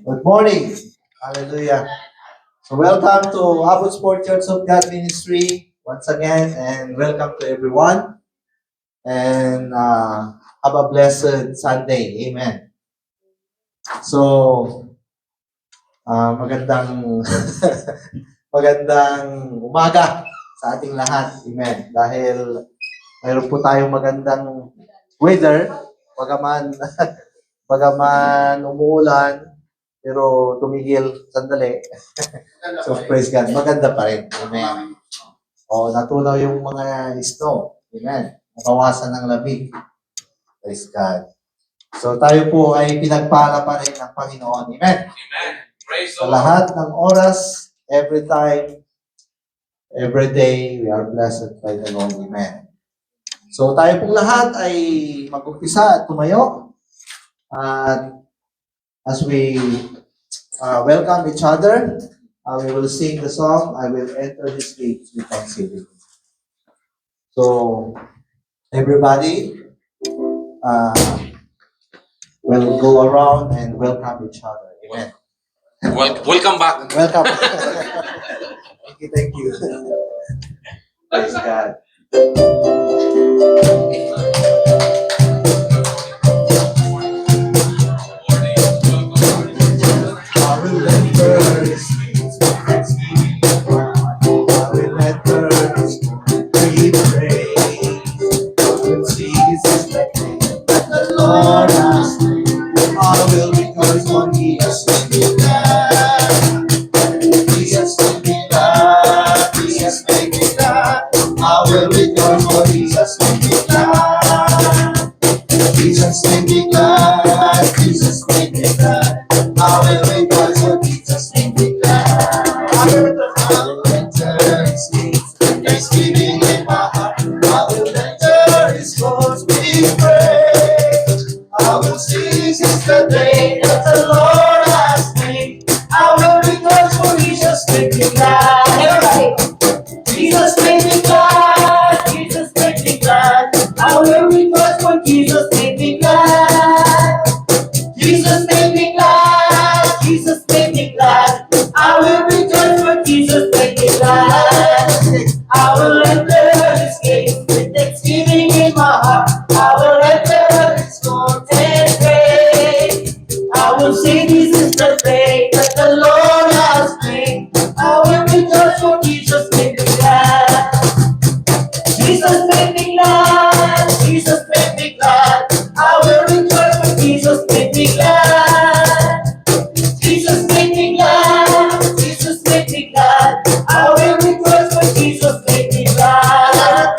Good morning. Hallelujah. So welcome to Abbotsford Church of God Ministry once again, and welcome to everyone. And have a blessed Sunday. Amen. So, magandang magandang umaga sa ating lahat. Amen. Dahil mayroon po tayong magandang weather, bagaman bagaman umuulan, pero tumigil sandali. So praise God, maganda pa rin. Amen. O, natunaw yung mga snow. Amen. Nabawasan ng lamig. Praise God. So tayo po ay pinagpala pa rin ng Panginoon. Amen. Amen. Praise Sa the Lord. lahat ng oras, every time, every day, we are blessed by the Lord. Amen. So tayo pong lahat ay mag-umpisa at tumayo. At as we welcome each other, we will sing the song, I Will Enter His Gates with Thanksgiving. So, everybody will go around and welcome each other. Amen. Welcome back. Welcome. Thank you. Praise God. I will enter His gates with thanksgiving. I will enter His courts with praise. I will see His name that the Lord has made. I will rejoice for He has made me glad. He has made me glad. He has made me glad. I will rejoice for He has made me glad. Jesus made me glad. Jesus made me glad. I will rejoice for Jesus made me glad. I will enter His gates with thanksgiving in my heart. I will enter His courts with praise. I will sing since the day that the Lord has made. I will rejoice for Jesus made me glad. Jesus made me glad. Jesus made me glad. I will rejoice for Jesus made me glad. Jesus made me glad. Jesus made me glad. I will rejoice for Jesus made me glad. I will enter His gates with thanksgiving in my heart. I will enter His courts and praise. I will sing this is the day that the Lord has made. I will rejoice for Jesus made me glad. Jesus made me glad. Jesus made me glad. I will rejoice for Jesus made me glad. Jesus made me glad. Jesus made me glad. I will rejoice for Jesus made me glad.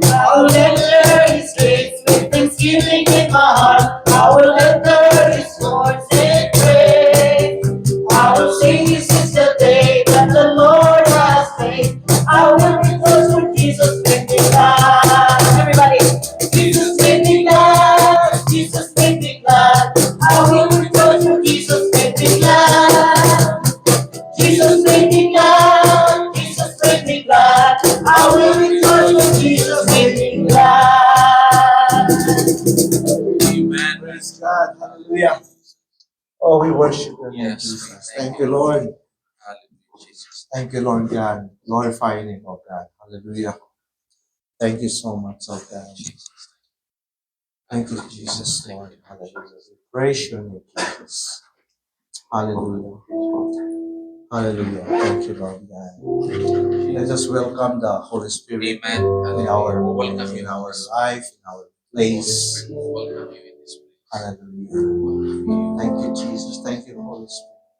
I will enter His gates with thanksgiving in my heart. I will enter His courts in praise. I will sing this is the day that the Lord has made. I will rejoice for Jesus made me glad. Everybody, Jesus made me glad. Jesus made me glad. I will rejoice for Jesus made me glad. Jesus made me glad. Jesus made me glad. I will rejoice when Jesus made me glad. Amen. Praise God. Hallelujah. Oh, we worship you, Yes. Jesus. Thank you, Lord. Hallelujah, Jesus. Thank you, Lord God. Glorify your name, oh God. Hallelujah. Thank you so much, oh God. Thank you, Jesus, Lord. Hallelujah. We praise your name, Jesus. Hallelujah. Hallelujah. Thank you, Lord God. Let us welcome the Holy Spirit Amen. in our Welcome you in our life, in our place. Welcome you in this place. Hallelujah. Thank you, Jesus. Thank you, Holy Spirit.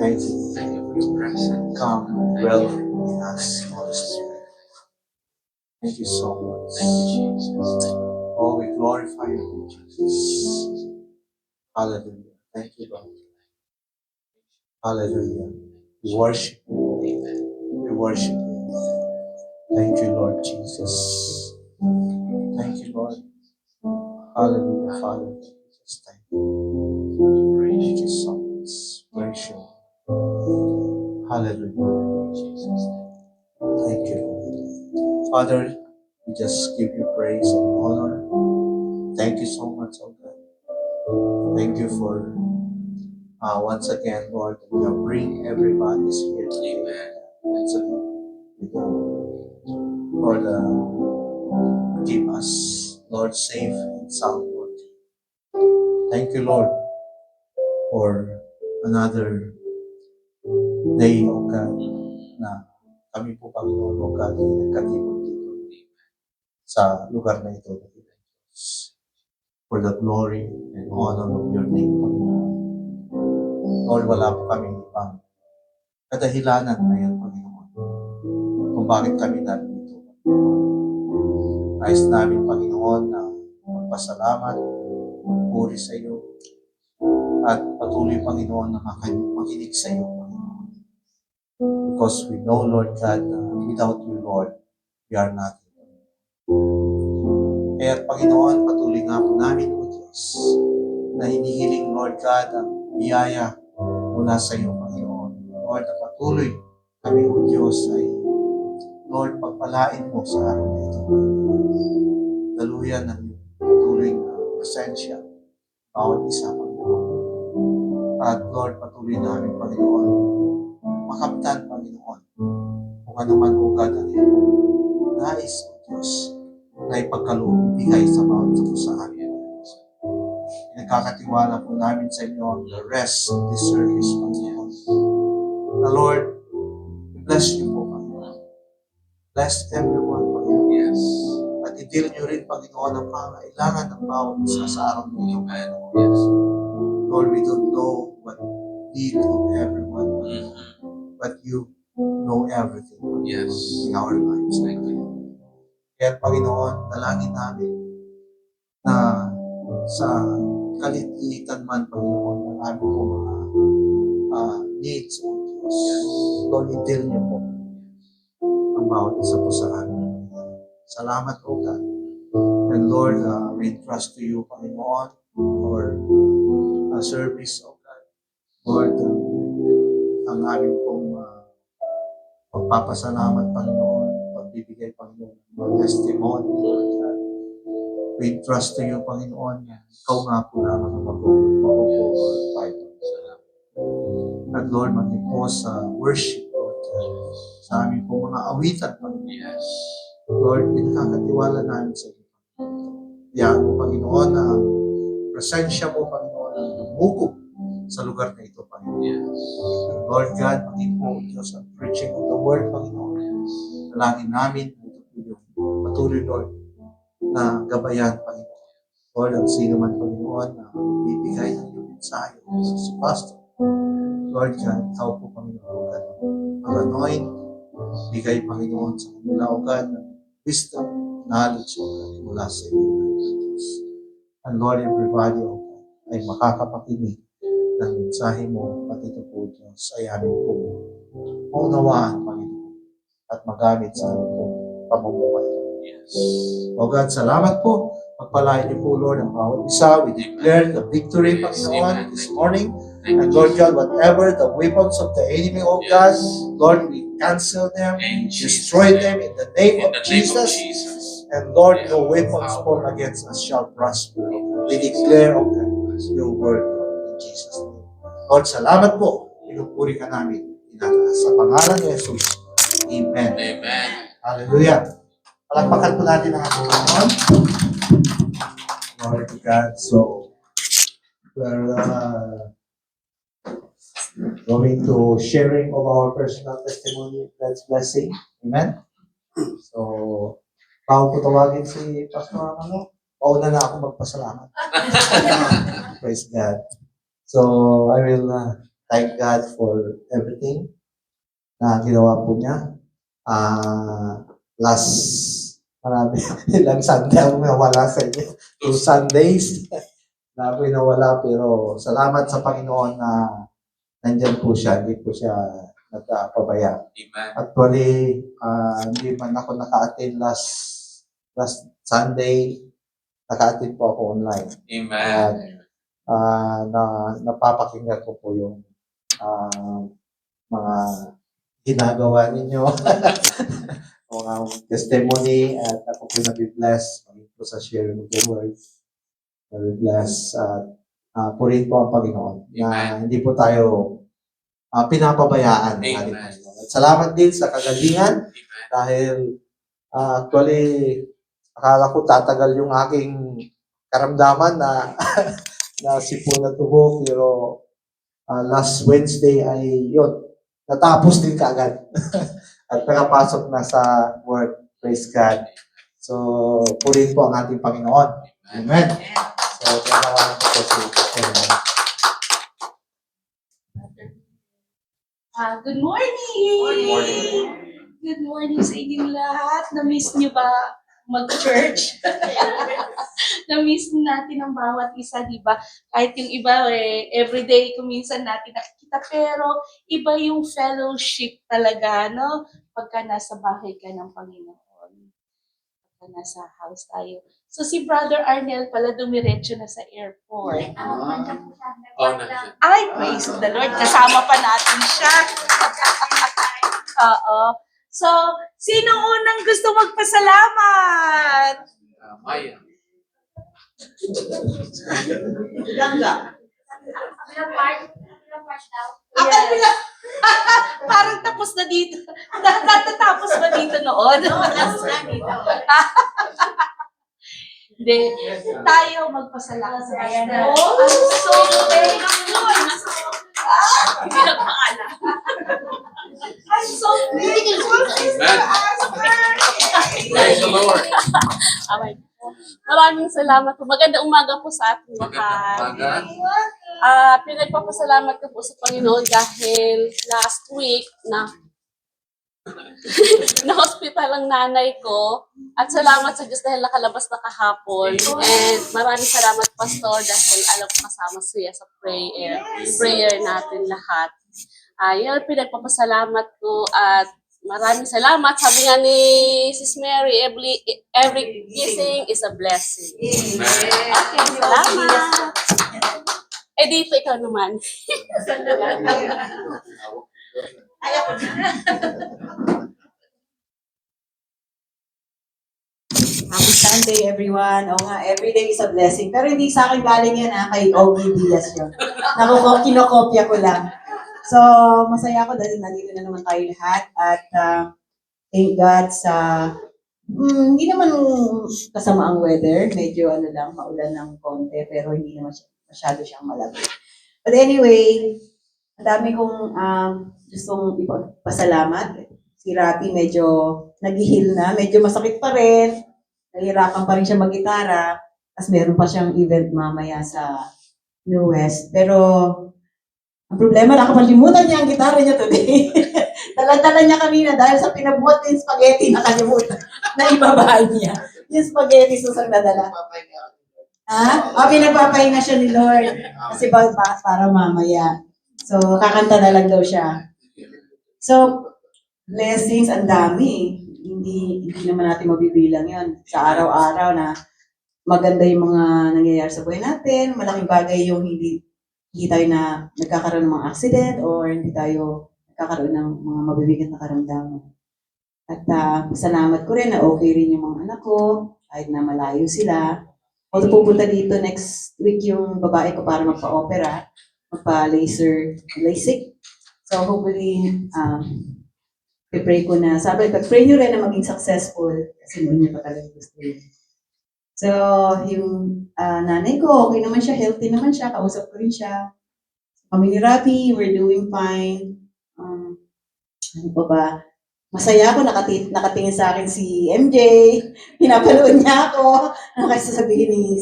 Thank you. Thank you for your presence. Come and dwell in us, Holy Spirit. Thank you so much. Thank you, Jesus. Oh, we glorify you, Jesus. Hallelujah. Thank you, Lord. Hallelujah. We worship you. We worship you. Thank you, Lord Jesus. Thank you, Lord. Hallelujah, Father Jesus. Thank you. We praise you so much. Praise you. Hallelujah, Jesus. Thank you, Lord. Father, we just give you praise and honor. Thank you so much, oh God. Thank you for once again, Lord, we are bring everybody's here today. Amen. Once again, we go. Lord, keep us, Lord, safe and sound, Lord. Thank you, Lord, for another day, O God, na kami po, Panginoon, O God, ay nagkatipon dito sa lugar na ito. For the glory and honor of your name, Panginoon. Lord, wala po kami ibang kadahilanan ngayon, Panginoon, kung bakit kami narito. Nais namin, Panginoon, na magpasalamat, magpuri sa iyo, at patuloy, Panginoon, na makinig sa iyo, Panginoon. Because we know, Lord God, na without you, Lord, we are nothing. Kaya, Panginoon, patuloy nga po namin, O Diyos, na hinihiling, Lord God, ang biyaya mula sa iyo, Panginoon. Lord, na patuloy kami, O Diyos, ay, Lord, pagpalain mo sa araw na ito. Daluyan ng patuloy na presensya, bawat isa, Panginoon. At Lord, patuloy namin, Panginoon, makamtan, Panginoon, kung ano man, O God, ang iyong nais, O Diyos, na ipagkaloob, ibigay sa bawat sa amin. Nagkakatiwala po namin sa inyo the rest of this service, Panginoon. The Lord, we bless you po, Panginoon. Bless everyone, Panginoon. Yes. At i-deal nyo rin, Panginoon, ang pangailangan ng bawat isa sa araw ng ito, Panginoon. Yes. Lord, we don't know what need of everyone, but you know everything Yes. in our lives. Thank you. Kaya, Panginoon, dalangin namin na sa kalititan man, Panginoon, ng aming po mga needs, O Diyos. Lord, i-deal niyo po ang bawat isa po sa amin. Salamat, O God. And Lord, we trust to you, Panginoon, for service, O God. Lord, ang aming pong pagpapasalamat, Panginoon, pagbibigay, Panginoon, ng testimony, Lord God. We trust to you, Panginoon. Ikaw nga po naman ang mag-glorify. At Lord, maging po sa worship, Lord God. Sa aming po mga awitan, Panginoon. Yes. Lord, pinakakatiwala namin sa iyo. Yan po, Panginoon, na presensya mo, Panginoon, ang lumukog sa lugar na ito, Panginoon. Yes. And Lord God, maging po, Diyos, ang preaching of the word, Panginoon. Dalangin namin, ito po yung patuloy, Lord, na gabayan, Panginoon. Lord, ang sino man, Panginoon, na bibigay ng iyong mensahe sa pastor. Lord God, ikaw po, Panginoon, God, mag-anoint, bigay, Panginoon, sa kanila, O God, ng wisdom, knowledge, O God, mula sa iyo, Diyos. And Lord, everybody, O God, ay makakapakinig ng mensahe mo, pati ito po, Diyos, ay aming po maunawaan, Panginoon, at magamit sa aming po pamumuhay. Yes. O God, salamat po. Pagpalain niyo po, Lord, ang bawat isa. We declare the victory, Panginoon, this morning. And Lord God, whatever the weapons of the enemy, O God, Lord, we cancel them, destroy them in the name of Jesus. And Lord, no weapons formed against us shall prosper. We declare, O God, your word, Lord, in Jesus' name. Lord, salamat po. Pinupuri ka namin. Sa pangalan ni Jesus. Amen. Amen. Hallelujah. Palakpakan po natin ang ating Panginoon. Glory to God. So, we're going to sharing of our personal testimony. That's blessing. Amen. So, bago po tawagin si Pastor Amano, pauna na ako magpasalamat. Praise God. So, I will thank God for everything na ginawa po niya. Ilang Sunday ang nawala sa inyo. 2 Sundays na ako'y nawala, pero salamat sa Panginoon na nandyan po siya, hindi po siya nagpabaya. Amen. Actually, hindi man ako naka-attend last Sunday, naka-attend po ako online. Amen. Napapakinggan ko po yung mga ginagawa ninyo. Mga testimony, at ako po nabibless. Maging po sa sharing of the word. Nabibless. purihin po ang Panginoon na Amen. hindi po tayo pinapabayaan ng ating Amen. Panginoon. At salamat din sa kagalingan Amen. dahil actually akala ko tatagal yung aking karamdaman na na sipon na tuho, pero last Wednesday ay yun, natapos din kaagad. At nakapasok na sa work. Praise God. So, purihin po ang ating Panginoon. Amen. So, tinawalan ko po si Amen. Good morning! Good morning. Good morning sa inyong lahat. Na-miss niyo ba mag-church? Na-miss natin ang bawat isa, di ba? Kahit yung iba, everyday kuminsan natin nakikita, pero iba yung fellowship talaga, no? Pagka nasa bahay ka ng Panginoon. Pagka nasa house tayo. So si Brother Arnel pala dumiretso na sa airport. Oh, nandiyan. Ay, praise the Lord. Kasama pa natin siya. Oo. So, sino unang gusto magpasalamat? Maya. Yes. Parang tapos na dito. Natatapos ba dito noon? Hindi. Tayo magpasalamat. Oh, I'm so thankful. Hindi na paala. I'm so thankful, Sister Asper. Praise the Lord. Okay. Maraming salamat po. Magandang umaga po sa ating Magandang lahat. umaga. Pinagpapasalamat ko po sa Panginoon dahil last week na-hospital ang nanay ko. At salamat sa Diyos dahil nakalabas na kahapon. And maraming salamat, Pastor, dahil alam ko kasama siya sa prayer natin lahat. Yun, pinagpapasalamat ko at maraming salamat. Sabi nga ni Sis Mary, every kissing is a blessing. Okay, salamat. Dito ikaw naman. Happy Sunday, everyone. Oo nga, every day is a blessing. Pero hindi sa akin galing yan, kay Ogie Diaz yun. Kinokopya ko lang. So, masaya ako dahil nandito na naman tayo lahat. At thank God sa, hindi naman kasama ang weather. Medyo maulan ng konti, pero hindi naman masyado siyang malamig. But anyway, ang dami kong gustong ipasalamat. Si Rapi medyo nag-heal na, medyo masakit pa rin. Nahihirapan pa rin siya mag-gitara. Tapos meron pa siyang event mamaya sa New West. Pero, ang problema, nakapalimutan niya ang gitara niya today. Dala-dala niya kanina dahil sa pinabuhat ng spaghetti, nakalimutan na ibaba niya. Yung spaghetti susang nadala. Pinagpapahinga siya ni Lord. Kasi para mamaya. So, kakanta na lang daw siya. So, blessings, ang dami. Hindi naman natin mabibilang yon sa araw-araw na maganda yung mga nangyayari sa buhay natin. Malaking bagay yung hindi tayo nagkakaroon ng mga accident or hindi tayo nagkakaroon ng mga mabibigat na karamdaman. At salamat ko rin na okay rin yung mga anak ko, kahit na malayo sila. Although pupunta dito next week yung babae ko para magpa-opera, magpa-laser, LASIK. So hopefully, pray ko na. Sabi, pag-pray nyo rin na maging successful kasi hindi niya pa talaga gusto yun. So, yung nanay ko, okay naman siya, healthy naman siya, kausap ko rin siya. Kami ni Rapi, we're doing fine. Ano pa ba? Masaya ako, nakatingin sa akin si MJ, pinapanood niya ako, ano kasi sasabihin ni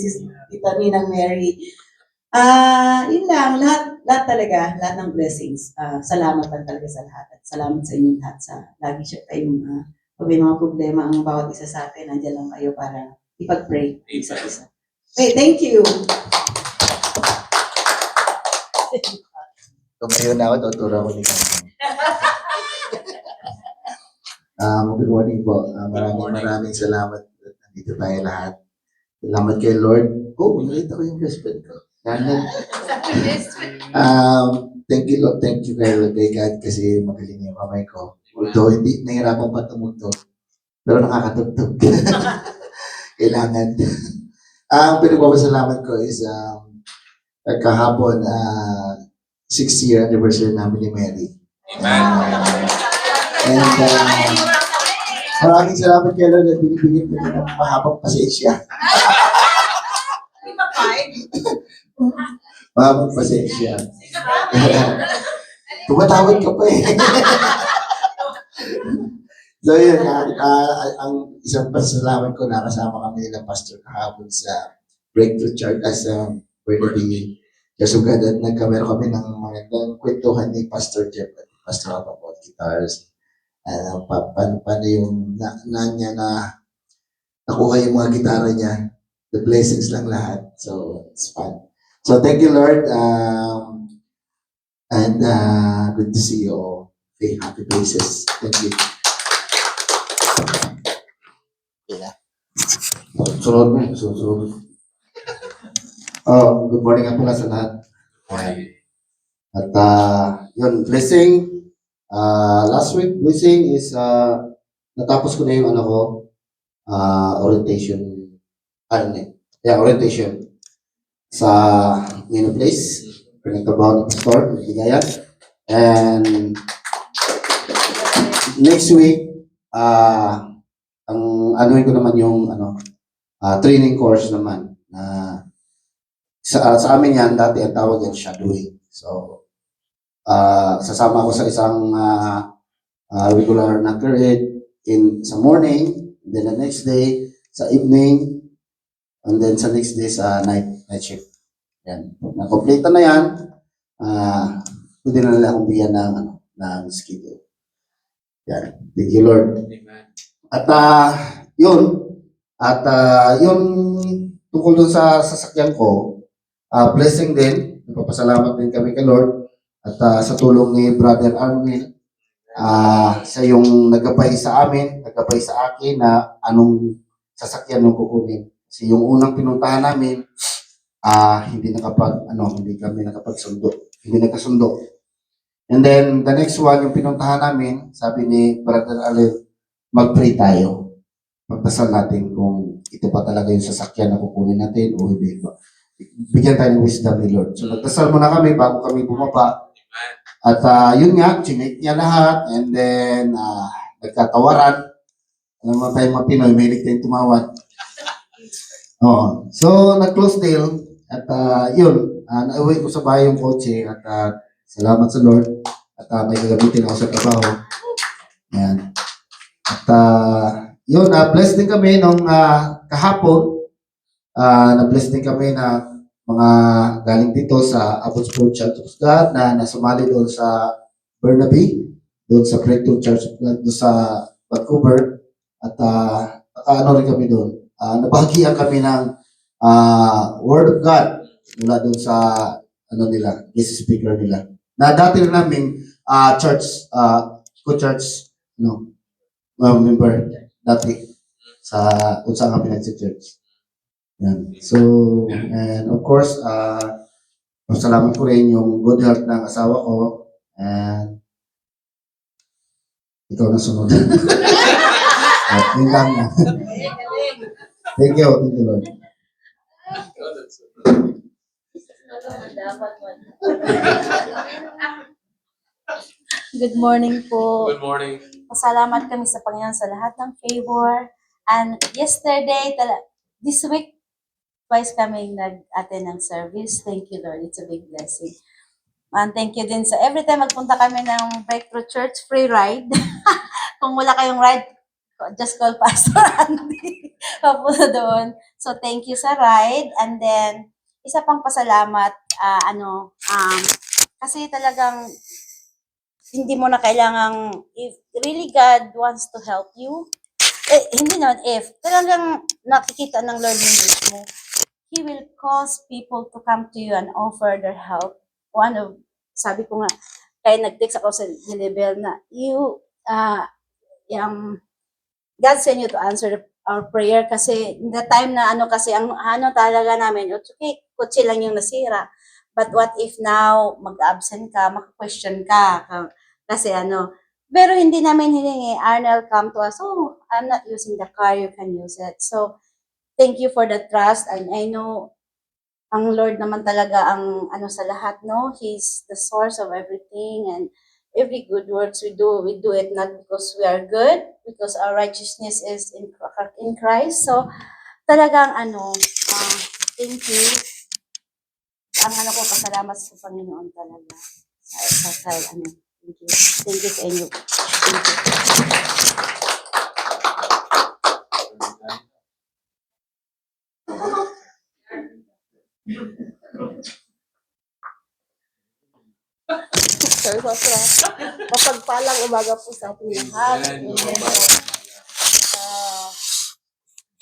Tita Ninang Mary. Yun lang, lahat talaga, lahat ng blessings. Salamat lang talaga sa lahat. At salamat sa inyong lahat sa lagi siya kayong pag may mga problema ang bawat isa sa atin, nandiyan lang kayo para ipag-pray isa't isa. Okay, thank you. Tumayo na ako, tuturo ko dito. Good morning po. Maraming salamat. Nandito tayo lahat. Salamat kay Lord. Oh, nakita ko yung best friend ko. Thank you Lord. Thank you kay God kasi magaling yung kamay ko. Although hindi, nahirapan pa tumugtog. Pero nakakatugtog. Kailangan. Ang pinagpapasalamat ko is kahapon, 6th-year anniversary namin ni Mary. And maraming salamat kay Lord at binibigyan ko din ng mahabang pasensya. Mahabang pasensya. Tumatawad ka pa eh. So yun, ang isang pasalamat ko, nakasama kami nila Pastor kahapon sa Breakthrough Church as a birthday kasugad at nagkamero kami ng magandang kwentuhan ni Pastor Jeff at Pastor Papa about guitars. Paano yung niya na nakuha yung mga gitara niya. The blessings lang lahat. So, it's fun. So, thank you, Lord. And good to see you all. Okay, happy places. Thank you. Yeah. Sunod mo. Sunod. Good morning nga pala sa lahat. At yun, blessing. Last week, blessing is natapos ko na yung orientation. Orientation sa Mino Place. Pinagtrabaho ni Pastor, Ligaya. And next week, ang anuin ko naman yung training course naman. Sa amin yan, dati ang tawag yan shadowing. So, sasama ko sa isang regular na period sa morning, and then the next day, sa evening, and then sa next day sa night shift. Yan. Na-complete na yan, pwede na nila akong bigyan ng schedule. Yan. Thank you, Lord. Amen. At yun, yung tungkol dun sa sasakyan ko, blessing din, nagpapasalamat din kami kay Lord at sa tulong ni Brother Arnel, siya yung nagabay sa amin, nagabay sa akin na anong sasakyan yung kukunin. Kasi yung unang pinuntahan namin, hindi kami nakapagsundo, hindi nagkasundo. And then, the next one, yung pinuntahan namin, sabi ni Brother Arnel, mag-pray tayo. Magdasal natin kung ito pa talaga yung sasakyan na kukunin natin o hindi ba. Bigyan tayo ng wisdom ni Lord. So, nagdasal muna kami bago kami bumaba. At yun nga, chinik niya lahat. And then, nagkatawaran. Alam mo tayong mga Pinoy, may tayong tumawad. So, nag-close deal. At yun, nauwi ko sa bahay yung kotse. At salamat sa Lord. At may gagamitin ako sa trabaho. Yan. At yun, blessed din kami nung kahapon. Na-bless din kami na mga galing dito sa Abbotsford Church of God na nasumali doon sa Burnaby, doon sa Breakthrough Church of God, doon sa Vancouver. At rin kami doon. Nabahagian kami ng Word of God mula doon sa guest speaker nila. Na dati rin namin church, co-church, member dati sa kung saan kami nagsi-church. Yan. So, and of course, salamat ko rin yung good health ng asawa ko. And ikaw na sunod. At yun lang na. Thank you, Lord. Good morning po. Good morning. Pasalamat kami sa Panginoon sa lahat ng favor. And yesterday, this week, twice kami nag-attend ng service. Thank you, Lord. It's a big blessing. And thank you din sa every time magpunta kami ng Breakthrough Church, free ride. Kung wala kayong ride, just call Pastor Andy. Papunta doon. So, thank you sa ride. And then, isa pang pasalamat, kasi talagang hindi mo na kailangang, if really God wants to help you, hindi naman if, talagang nakikita ng Lord mismo, He will cause people to come to you and offer their help. Sabi ko nga, kaya nag-text ako sa Dilibel na, God sent you to answer our prayer kasi in the time na ang talaga namin, okay, kutsi lang yung nasira. But what if now, mag-absent ka, mag-question ka, kasi pero hindi namin hiningi, Arnel, come to us, I'm not using the car, you can use it. So, thank you for the trust, and I know ang Lord naman talaga ang ano sa lahat, no? He's the source of everything, and every good works we do it not because we are good, because our righteousness is in Christ. So, talagang ano, thank you. Ang ano ko, pasalamat sa Panginoon talaga. Ano, thank you. Thank you sa inyo. Thank you. Sorry po, sir. Mapagpalang umaga po sa ating lahat. Amen. Ah,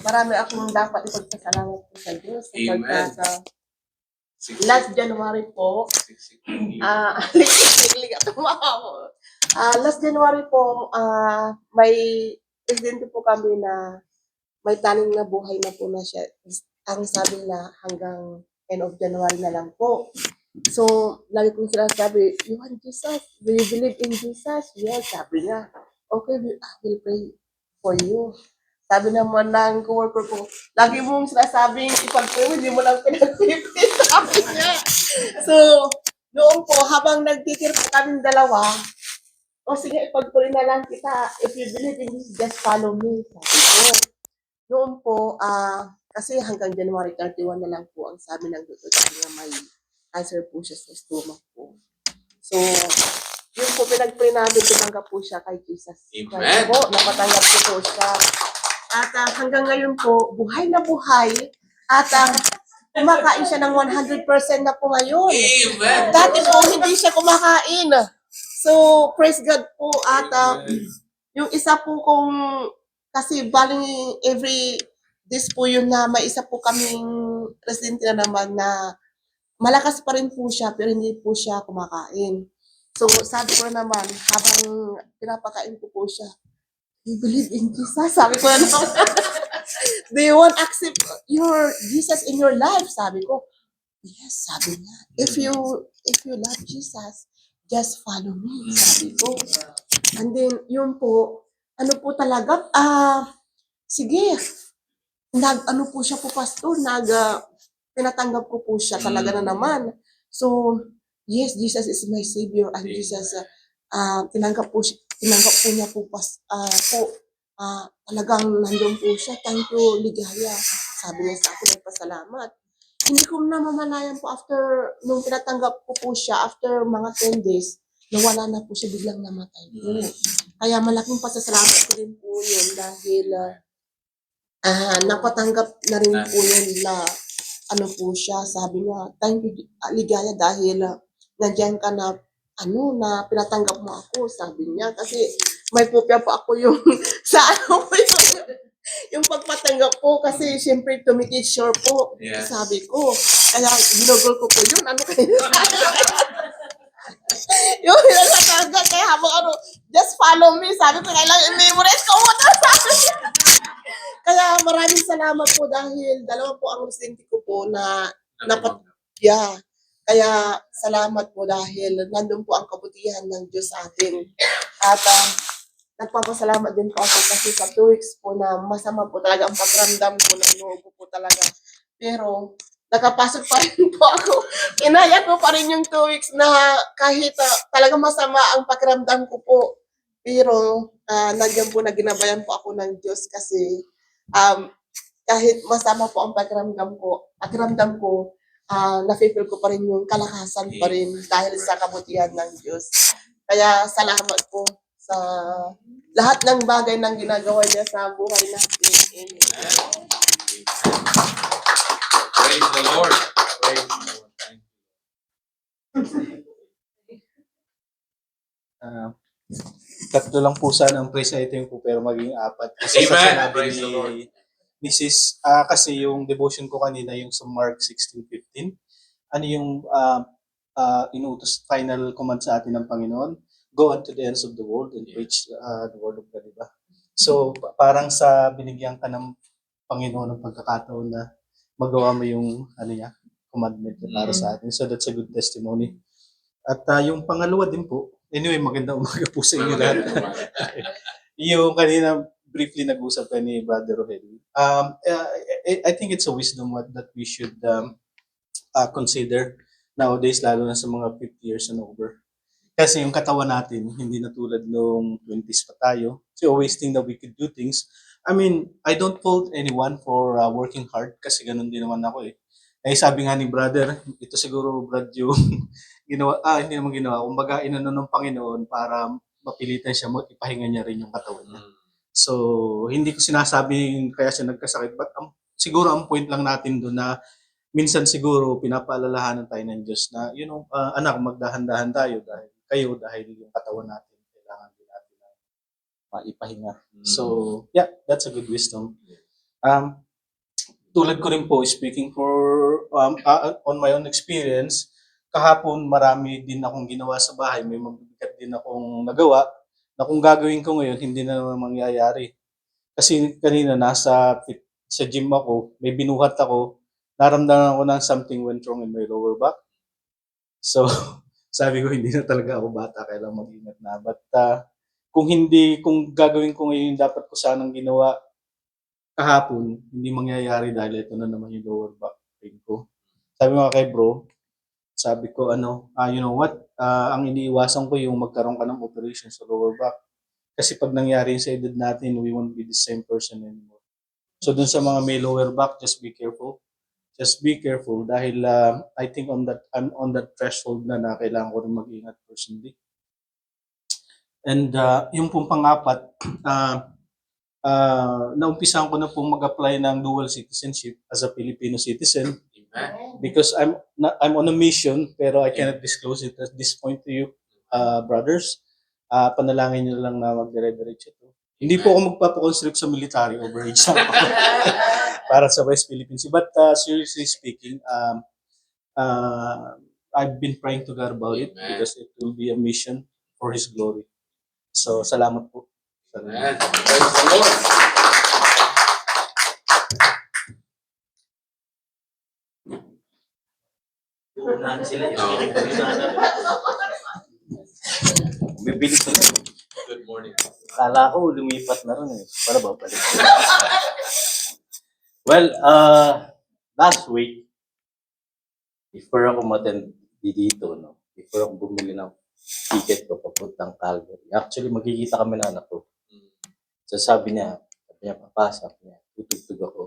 marami akong dapat ipagpasalamat po sa Diyos. Amen. Sapagkat sa last January po, lig at tumawa. Last January po, may presidente po kami na may taning na buhay na po na siya. Ang sabi na hanggang end of January na lang po. So, lagi kong sinasabi, you want Jesus? Do you believe in Jesus? Yes, sabi niya. Okay, I will pray for you. Sabi naman ng coworker ko, lagi mong sinasabing ipag-pray mo, hindi mo lang pinag-pray, sabi niya. So, noon po, habang nagtitir po kaming dalawa, o sige, ipag-pray na lang kita. If you believe in this, just follow me. Sabi ko. Noon po, kasi hanggang January 31 na lang po ang sabi ng doktor na may cancer po siya sa stomach po. So, yun po pinag-pray namin, tinanggap po siya kay Jesus. Amen. Kaya po, napatanggap ko po siya. At hanggang ngayon po, buhay na buhay. At kumakain siya ng 100% na po ngayon. Amen. Dati po, hindi siya kumakain. So, praise God po. At yung isa po kung, kasi baling every this po yun na may isa po kaming residente na naman na malakas pa rin po siya pero hindi po siya kumakain. So, sabi ko na naman, habang pinapakain ko po siya, you believe in Jesus? Sabi ko na naman, do you want accept your Jesus in your life? Sabi ko, yes, sabi niya. If you love Jesus, just follow me, sabi ko. And then, yun po, ano po talaga, sige, ano po siya po, pastor, pinatanggap ko po siya talaga na naman. So, yes, Jesus is my Savior, and Jesus, tinanggap po niya po, talagang nandun po siya. Thank you, Ligaya. Sabi niya sa akin, nagpasalamat. Hindi ko na mamalayan po after, nung tinatanggap ko po siya, after mga 10 days, nawala na po siya, biglang namatay po. Kaya malaking pasasalamat ko rin po yun dahil napatanggap na rin po yun na ano po siya, sabi niya, thank you, Ligaya, dahil nandiyan ka na, na pinatanggap mo ako, sabi niya. Kasi may kopya pa ako yung, sa ano po yung pagpatanggap po, kasi syempre to make it sure po, Yes. sabi ko. Kaya ginugol ko po yun, ano kayo? Yung pinatanggal, kaya habang just follow me, sabi ko, kailangan i-memorize ko muna, sabi niya. Kaya maraming salamat po dahil dalawa po ang residente ko po na Kaya salamat po dahil nandun po ang kabutihan ng Diyos sa atin. At nagpapasalamat din po ako kasi sa 2 weeks po na masama po talaga ang pakiramdam ko, na inuubo po talaga. Pero nakapasok pa rin po ako. Inaya ko pa rin yung 2 weeks na kahit talagang masama ang pakiramdam ko po. Pero nandiyan po na ginabayan po ako ng Diyos kasi kahit masama po ang pakiramdam ko, na-feel ko pa rin yung kalakasan pa rin dahil sa kabutihan ng Diyos. Kaya salamat po sa lahat ng bagay ng ginagawa niya sa buhay natin. Amen. Praise the Lord. Praise the Lord. Thank you. Tatlo lang po sana ang praise item ko pero maging 4. Kasi Amen. sa sinabi Praise the Lord. ni Mrs. Kasi yung devotion ko kanina yung sa Mark 16:15. Ano yung inuutos, final command sa atin ng Panginoon? Go unto the ends of the world and preach the word of God, diba? So, parang sa binigyan ka ng Panginoon ng pagkakataon na magawa mo yung commandment na para sa atin. So, that's a good testimony. At yung pangalawa din po, anyway, magandang umaga po sa inyo lahat. Yung kanina briefly nag-usap ni Brother Rogelio. I think it's a wisdom that we should consider nowadays, lalo na sa mga 50 years and over. Kasi yung katawan natin, hindi na tulad nung 20s pa tayo. So always think that we could do things. I mean, I don't fault anyone for working hard kasi ganun din naman ako eh. Eh sabi nga ni brother, ito siguro Brad yung ginawa, hindi naman ginawa, kumbaga inano ng Panginoon para mapilitan siya, ipahinga niya rin yung katawan niya. So, hindi ko sinasabing kaya siya nagkasakit, but siguro ang point lang natin doon na minsan siguro pinapaalalahanan tayo ng Diyos na, anak, magdahan-dahan tayo dahil yung katawan natin, kailangan din natin na maipahinga. So, yeah, that's a good wisdom. Tulad ko rin po, speaking on my own experience, kahapon marami din akong ginawa sa bahay, may mabibigat din akong nagawa, na kung gagawin ko ngayon, hindi na naman mangyayari. Kasi kanina sa gym ako, may binuhat ako, naramdaman ko na something went wrong in my lower back. So, sabi ko, hindi na talaga ako bata, kailangan mag-ingat na. But kung gagawin ko ngayon yung dapat ko sanang ginawa kahapon, hindi mangyayari dahil ito na naman yung lower back pain ko. Sabi mga kay bro, sabi ko, you know what, ang iniiwasan ko yung magkaroon ka ng operation sa lower back. Kasi pag nangyari sa edad natin, we won't be the same person anymore. So dun sa mga may lower back, just be careful. Just be careful dahil I think I'm on that threshold na kailangan ko rin mag-ingat personally. And yung pong pang-apat, naumpisahan ko na pong mag-apply ng dual citizenship as a Filipino citizen. Because I'm on a mission, pero I cannot disclose it at this point to you, brothers. Panalangin nyo lang na magdire-diretso to. Hindi po ako magpapakonstrict sa military, overage lang ako para sa West Philippine Sea. But seriously speaking, I've been praying to God about it because it will be a mission for His glory. So, salamat po. Amen. Praise the Lord. Uunahan sila yung bibili ko. Good morning. Kala ko lumipat na rin eh. Para ba balik? Well, last week, before ako dito, no? Before ako bumili ng ticket ko papuntang Calgary. Actually, magkikita kami ng anak ko. So sabi niya, papasok niya, tutugtog ako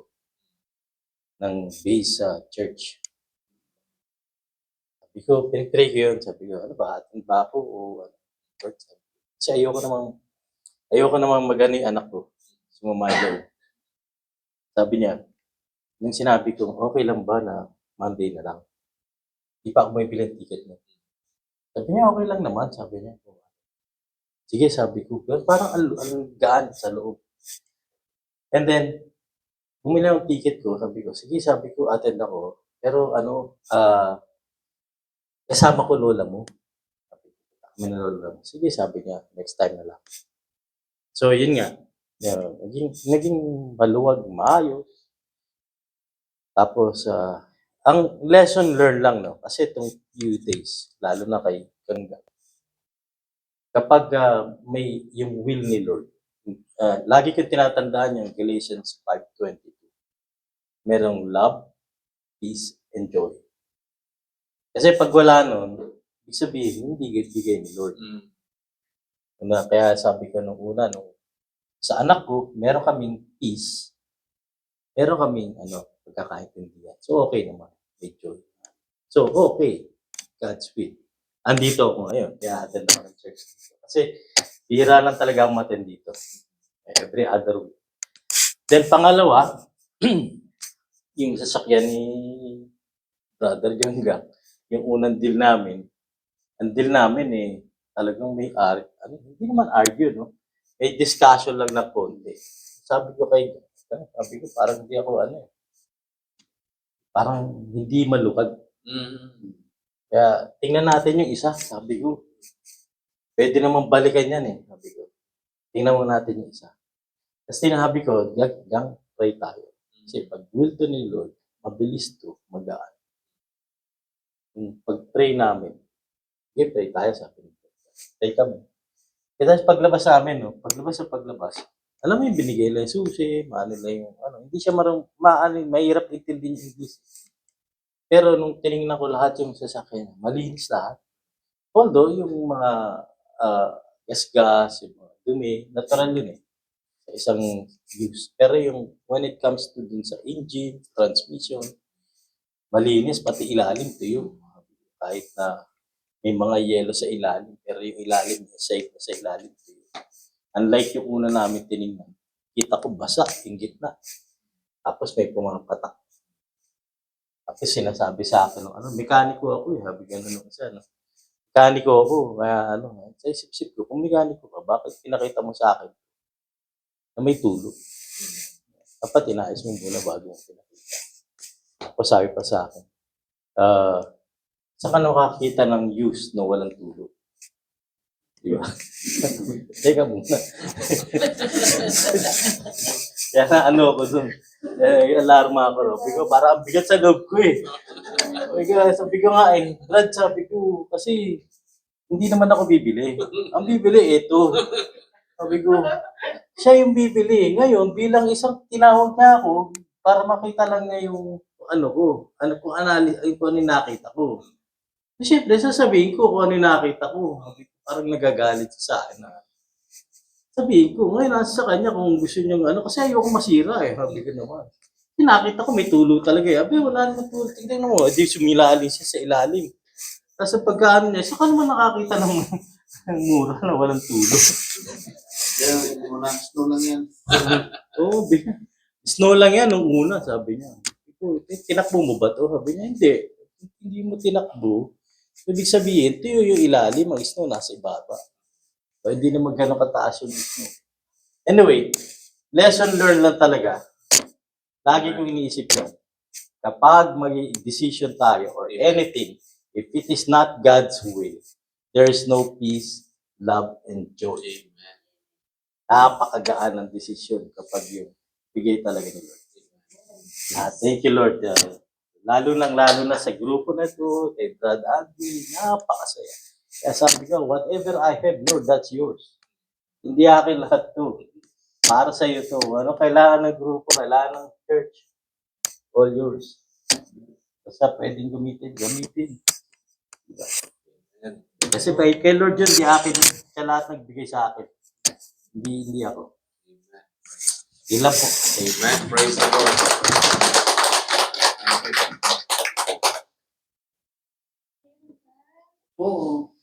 ng bass sa church. Sabi ko, pinag-pray ko yun. Sabi ko, ano ba, atin ba ako o ano? Kasi ayoko namang magani anak ko. Sumamayo. Sabi niya, nung sinabi ko, okay lang ba na Monday na lang? Di pa ako may bilang ticket mo. Sabi niya, okay lang naman. Sabi niya, sige, sabi ko, parang ang gaan sa loob. And then, bumili ng ticket ko, sabi ko, sige, sabi ko, attend ako. Pero kasama ko lola mo. Sabi ko, lola mo. Sige, sabi niya, next time na lang. So, yun nga. Naging maluwag, maayos. Tapos, ang lesson learned lang, no? Kasi itong few days, lalo na kay Gangga. Kapag may yung will ni Lord, lagi kong tinatandaan yung Galatians 5:22. Merong love, peace, and joy. Kasi pag wala nun, ibig sabihin, hindi bigay ni Lord. Kaya sabi ko nung una, sa anak ko, meron kaming peace, meron kaming pagkakaintindihan. So, okay naman. May joy. So, okay. God's will. Andito ako ngayon. Kaya attend ako ng church dito. Kasi, bihira lang talaga akong attend dito. Every other week. Then, pangalawa, yung sasakyan ni Brother Gangga, yung unang deal namin, ang deal namin talagang may hindi naman argue, no? May discussion lang na konti. Sabi ko parang hindi ako parang hindi malukad. Kaya tingnan natin yung isa, sabi ko. Pwede namang balikan yan sabi ko. Tingnan mo natin yung isa. Tapos tinahabi ko, gang, pray tayo. Kasi pag will to ni Lord, mabilis to, magaan. Pag-pray namin, pray tayo sa akin. Pray kami. Kaya paglabas namin, paglabas, alam mo yung binigay lang yung sushi, maano lang yung hindi siya mahirap intindihin yung English. Pero nung tinignan ko lahat yung sasakyan, malinis lahat. Although yung mga gas-gas, yung mga dumi, natural yun eh, sa isang use. Pero yung when it comes to dun sa engine, transmission, malinis, pati ilalim tuyo. Kahit na may mga yelo sa ilalim, pero yung ilalim, safe na sa ilalim tuyo. Unlike yung una namin tinignan, kita ko basa, yung gitna. Tapos may pumapatak. Tapos sinasabi sa akin, mekaniko ako eh, sabi gano'n nung isa, no? Mekaniko ako, kaya sa isip-isip ko, kung mekaniko ka, bakit pinakita mo sa akin na may tulo? Dapat inayos mo muna bago mo pinakita. Tapos sabi pa sa akin, saan ka nakakita ng use na walang tulo? Di ba? Teka muna. Kaya na ako dun. Alarma ako. Sabi ko, para ang bigat sa loob ko eh. Sabi ko nga eh, Brad, sabi ko, kasi hindi naman ako bibili. Ang bibili, ito. Sabi ko, siya yung bibili. Ngayon, bilang isang tinawag niya ako, para makita lang niya yung kung ano yung nakita ko. Siyempre, sasabihin ko kung ano yung nakita ko. Parang nagagalit siya sa akin na. Sabihin ko, ngayon nasa sa kanya kung gusto niyang kasi ayoko masira eh. Sabi ko naman. Nakita ko may tulo talaga eh. Abi, wala naman tulo. Tignan mo, di sumilalim siya sa ilalim. Tapos sa pagkaan niya, saka naman nakakita ng mura na walang tulo. Snow lang yan. Oo, snow lang yan nung una, sabi niya. Tinakbo mo ba to? Sabi niya, hindi. Hindi mo tinakbo. Ibig sabihin, ito yung ilalim, ang snow nasa ibaba. So, hindi naman gano'ng kataas yung snow. Anyway, lesson learned lang talaga. Lagi kong iniisip yun. Kapag mag-decision tayo or anything, if it is not God's will, there is no peace, love, and joy. Napakagaan ng decision kapag yung bigay talaga ni Lord. Thank you, Lord. Lalo na sa grupo na ito, kay Brad Andy, napakasaya. Kaya sabi ko, whatever I have, Lord, that's yours. Hindi akin lahat to. Para sa iyo to. Ano kailangan ng grupo, kailangan ng church. All yours. Basta pwedeng gamitin. Diba? Kasi kay Lord yun, di akin. Siya lahat nagbigay sa akin. Hindi ako. Yun lang po. Amen. Praise the Lord. Oo.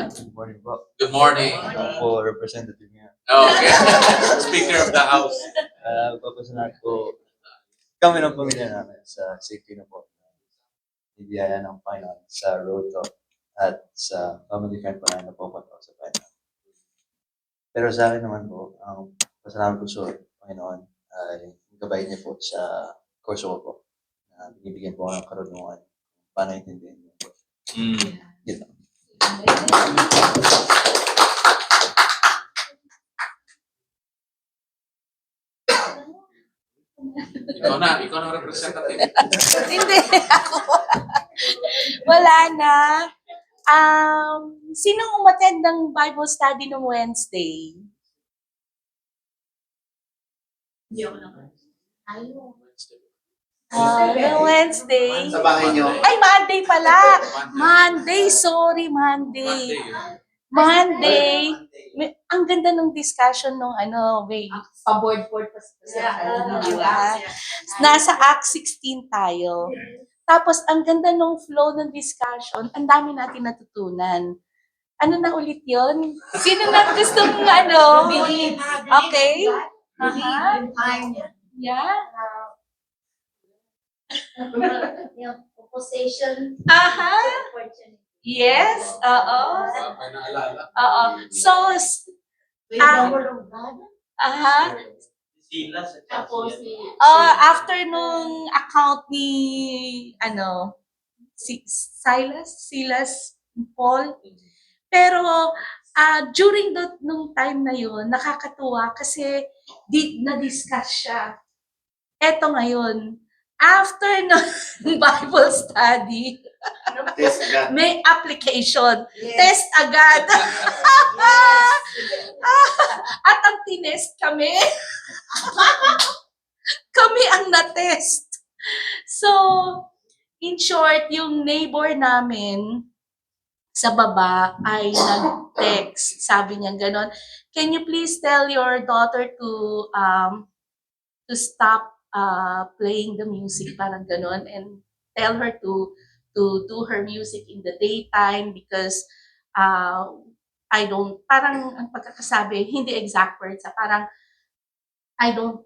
Good morning po. Good morning. Po, representative niya. Okay. Speaker of the House. Papasalat po kami ng pamilya namin sa safety na po. Ibiyaya ng Panginoon sa road to at sa family friend po na napupunta sa Panginoon. Pero sa akin naman po, ang pasalamat ko sa Panginoon ay gabay niya po sa kurso ko po. Na binibigyan po ng karunungan paano intindihin niyo po. Yun lang. Ikaw na representative. Hindi ako. Wala na. Sinong umattend ng Bible study noong Wednesday? Hindi ako naman. Noong Wednesday. Sa bahay niyo. Ay, Monday pala. Monday. Ang ganda ng discussion nung may pa-board pa di ba? Nasa Acts 16 tayo. Tapos, ang ganda nung flow ng discussion, ang dami natin natutunan. Ano na ulit yun? Sino na gustong Okay? Yeah? Yung possession. Yes, oo. May naalala. Oo. So, after nung account ni, Silas, Paul. Pero, during nung time na yun, nakakatuwa kasi na-discuss siya. Eto ngayon, after ng Bible study, may application. Test agad. At ang tinest kami, kami ang na-test. So, in short, yung neighbor namin sa baba ay nag-text. Sabi niya ganon, can you please tell your daughter to stop playing the music, parang ganon, and tell her to do her music in the daytime because I don't, parang ang pagkakasabi, hindi exact words, parang I don't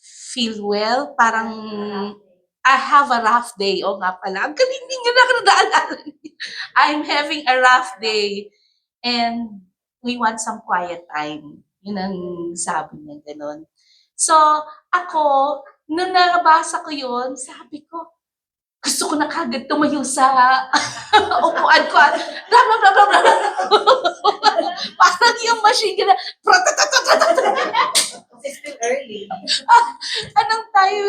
feel well, parang I have a rough day. O nga pala, ang galing niya nakadaalala. I'm having a rough day and we want some quiet time. Yun ang sabi niya, ganon. So, ako, nung nabasa ko yun, sabi ko, gusto ko na kagad tumayo sa upuan ko. Blah, blah, blah, blah, blah. Parang yung machine na, It's still early. anong tayo?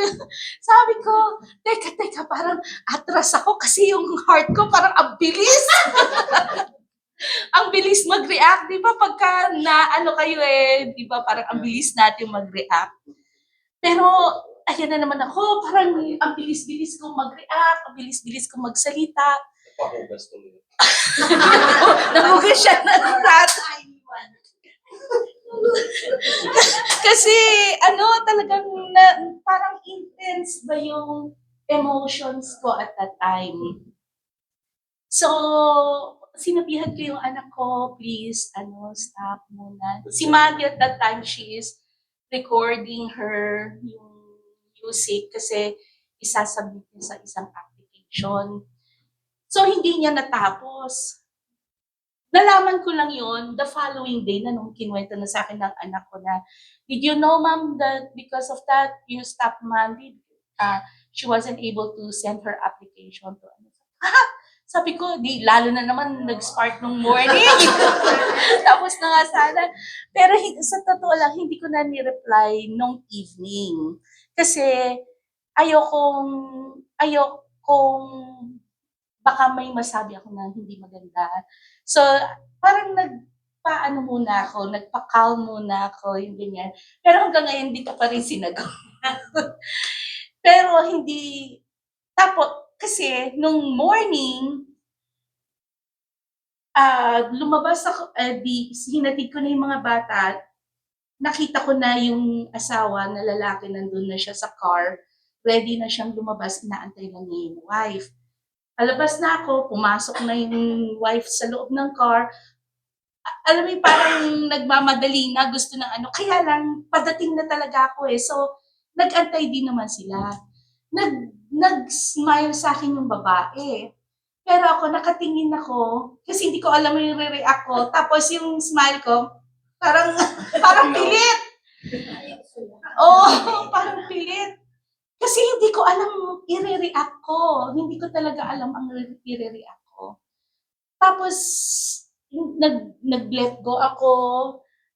Sabi ko, teka, parang atras ako kasi yung heart ko parang ang bilis. Ang bilis mag-react, di ba? Pagka na ano kayo di ba? Parang ang bilis natin mag-react. Pero, ayan na naman ako, parang ang bilis-bilis kong mag-react, ang bilis-bilis kong magsalita. Pahugas tuloy. Nahugas siya ng rat. Kasi, talagang parang intense ba yung emotions ko at that time. So, sinabihan ko yung anak ko, please, stop muna. Si Maggie at that time, she is recording her yung music kasi isasubmit niya sa isang application. So, hindi niya natapos. Nalaman ko lang yun the following day na nung kinuwento na sa akin ng anak ko na, did you know, ma'am, that because of that, you stopped Mandy? She wasn't able to send her application to Sabi ko, lalo na naman nag-start nung morning. Tapos na nga sana. Pero sa totoo lang, hindi ko na ni-reply nung evening. Kasi ayokong baka may masabi ako na hindi maganda. So, parang nagpa-calm muna ako, yung ganyan. Pero hanggang ngayon, hindi ko pa rin sinagot. Pero hindi, tapos, kasi, nung morning, lumabas ako, hinatid ko na yung mga bata, nakita ko na yung asawa na lalaki, nandun na siya sa car, ready na siyang lumabas, inaantay lang niya yung wife. Alabas na ako, pumasok na yung wife sa loob ng car. Alam mo, parang nagmamadali na, gusto ng kaya lang, padating na talaga ako So, nag-antay din naman sila. Nag-smile sa akin yung babae. Pero ako, nakatingin ako, kasi hindi ko alam yung re-react ko. Tapos yung smile ko, parang pilit. Parang pilit. Kasi hindi ko alam i-react ko. Hindi ko talaga alam ang i-react ko. Tapos, nag-let go ako.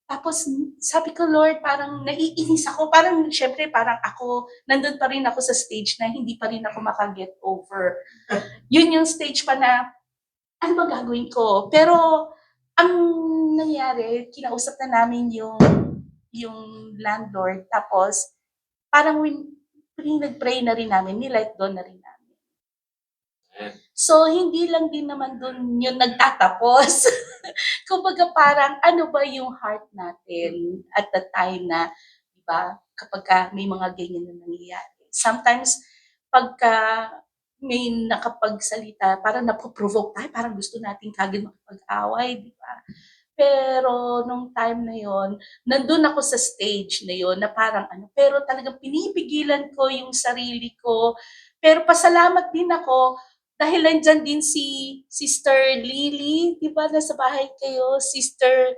Tapos, sabi ko, Lord, parang naiinis ako. Parang, syempre, parang ako, nandun pa rin ako sa stage na hindi pa rin ako makaget over. Yun yung stage pa na, ano ba gagawin ko? Pero, ang nangyari, kinausap na namin yung landlord. Tapos, parang nag-pray na rin namin, ni-let go na rin namin. So, hindi lang din naman dun yung nagtatapos. Kumbaga parang, ano ba yung heart natin at the time na, di ba, kapag may mga ganyan na nangyayari. Sometimes, pagka may nakapagsalita, parang napoprovoke tayo, parang gusto natin kagad makapag-away, di ba? Pero nung time na yon, nandun ako sa stage na yon na parang pero talagang pinipigilan ko yung sarili ko. Pero pasalamat din ako dahil nandyan din si Sister Lily, di ba, nasa bahay kayo, Sister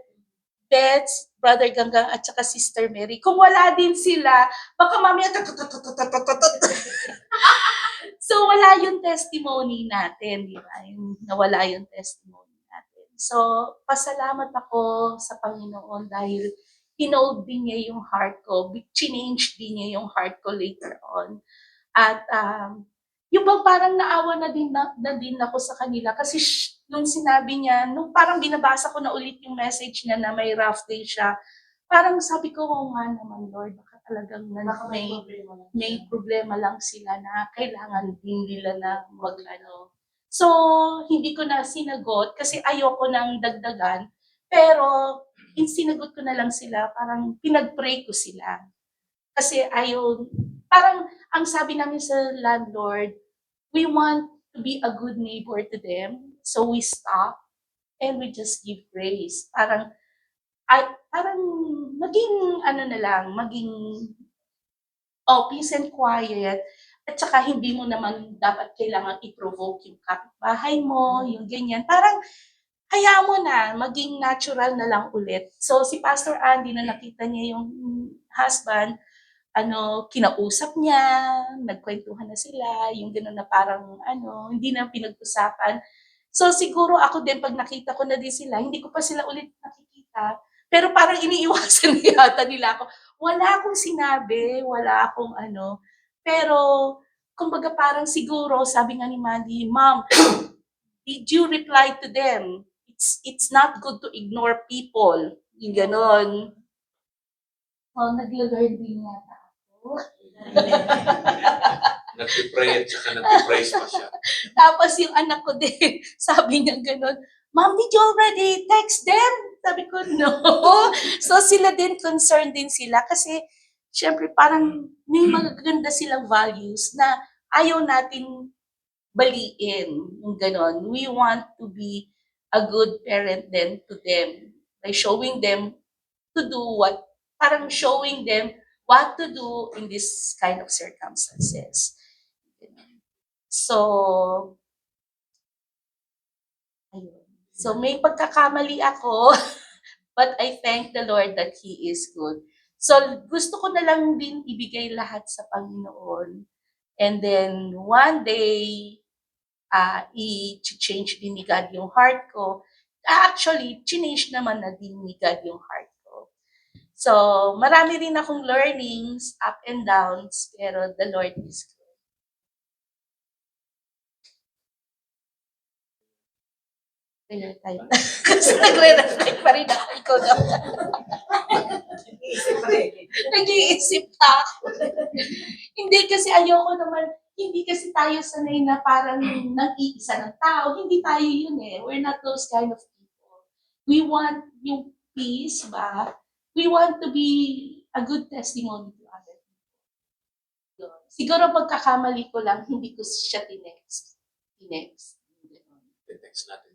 Beth, Brother Ganggang, at saka Sister Mary. Kung wala din sila, baka mamaya So wala yung testimony natin, di ba? Nawala yung testimony natin. So, pasalamat ako sa Panginoon dahil hinold din niya yung heart ko, change din niya yung heart ko later on. At yung bang parang naawa na din ako sa kanila kasi nung sinabi niya, nung parang binabasa ko na ulit yung message niya na may rough day siya, parang sabi ko, oo nga naman Lord, baka talagang may problema lang sila na kailangan din nila na mag-ano. So, hindi ko na sinagot kasi ayoko nang dagdagan. Pero, sinagot ko na lang sila, parang pinag-pray ko sila. Kasi parang ang sabi namin sa landlord, we want to be a good neighbor to them. So we stop and we just give praise. Parang maging ano na lang, maging peace and quiet. At saka hindi mo naman dapat kailangan i-provoke yung kapitbahay mo, yung ganyan. Parang hayaan mo na, maging natural na lang ulit. So si Pastor Andy na nakita niya yung husband, kinausap niya, nagkwentuhan na sila, yung gano'n na parang hindi na pinag-usapan. So siguro ako din pag nakita ko na din sila, hindi ko pa sila ulit nakikita, pero parang iniiwasan yata nila ako. Wala akong sinabi, wala akong pero kumbaga parang siguro sabi nga ni Mandy, Mom, did you reply to them? It's not good to ignore people. Yung gano'n. Oh, nag-learn din yata ako. Nag-pray at saka nag-praise pa siya. Tapos yung anak ko din, sabi niya gano'n, Mom, did you already text them? Sabi ko, no. So sila din, concerned din sila kasi syempre parang may magaganda silang values na ayaw natin baliin. Yung gano'n. We want to be a good parent then to them by showing them to do showing them what to do in this kind of circumstances. So, ayun. So may pagkakamali ako, but I thank the Lord that He is good. So gusto ko na lang din ibigay lahat sa Panginoon. And then one day, i-change din ni God yung heart ko. Actually, change naman na din ni God yung heart ko. So, marami rin akong learnings, up and downs, pero the Lord is good. Prayer time. Kasi nagre-reflect pa rin ako. Ikaw na. Nag-iisip pa ako. Hindi kasi ayoko naman, hindi kasi tayo sanay na parang nag-iisa ng tao. Hindi tayo yun eh. We're not those kind of people. We want yung peace ba? We want to be a good testimony to other people. Siguro pagkakamali ko lang, hindi ko siya tinext. Text natin.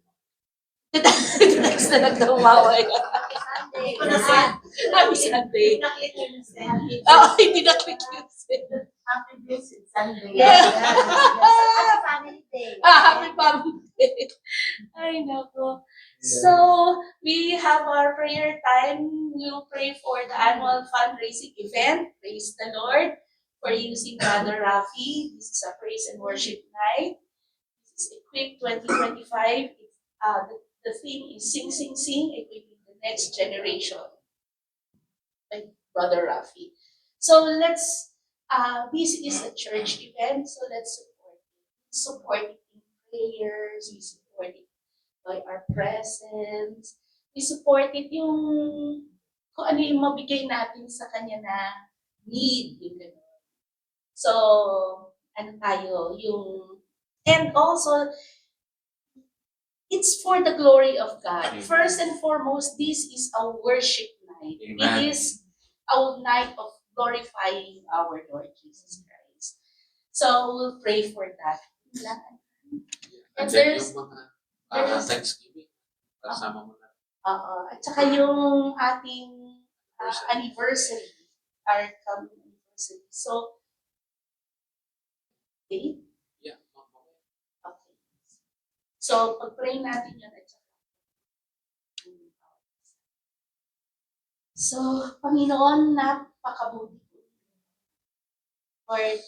Tinext na nagkawawa. Sunday. Happy Sunday. Sunday. Oo, hindi na-click yun. Happy Blessed Sunday. Yeah. Happy Family Day. Happy Family Day. Ay, nako. So, we have our prayer time. We will pray for the annual fundraising event. Praise the Lord for using Brother Rafi. This is a praise and worship night. This is Equip 2025. The theme is Sing, Sing, Sing, equipping the next generation by Brother Rafi. So let's, this is a church event, so let's support it in prayers, we support it by our presence, we support it yung kung ano yung mabigay natin sa kanya na need, yung gano'n. So, and also, it's for the glory of God. Amen. First and foremost, this is a worship night. Amen. It is a night of glorifying our Lord Jesus Christ. So we'll pray for that. And then there's- yung mga there's- Thanksgiving, kasama mo na. At saka yung ating anniversary, our coming anniversary. So, date? Yeah. Okay. So, pag-pray natin yun at saka. So, Panginoon, napakabuti po. Lord,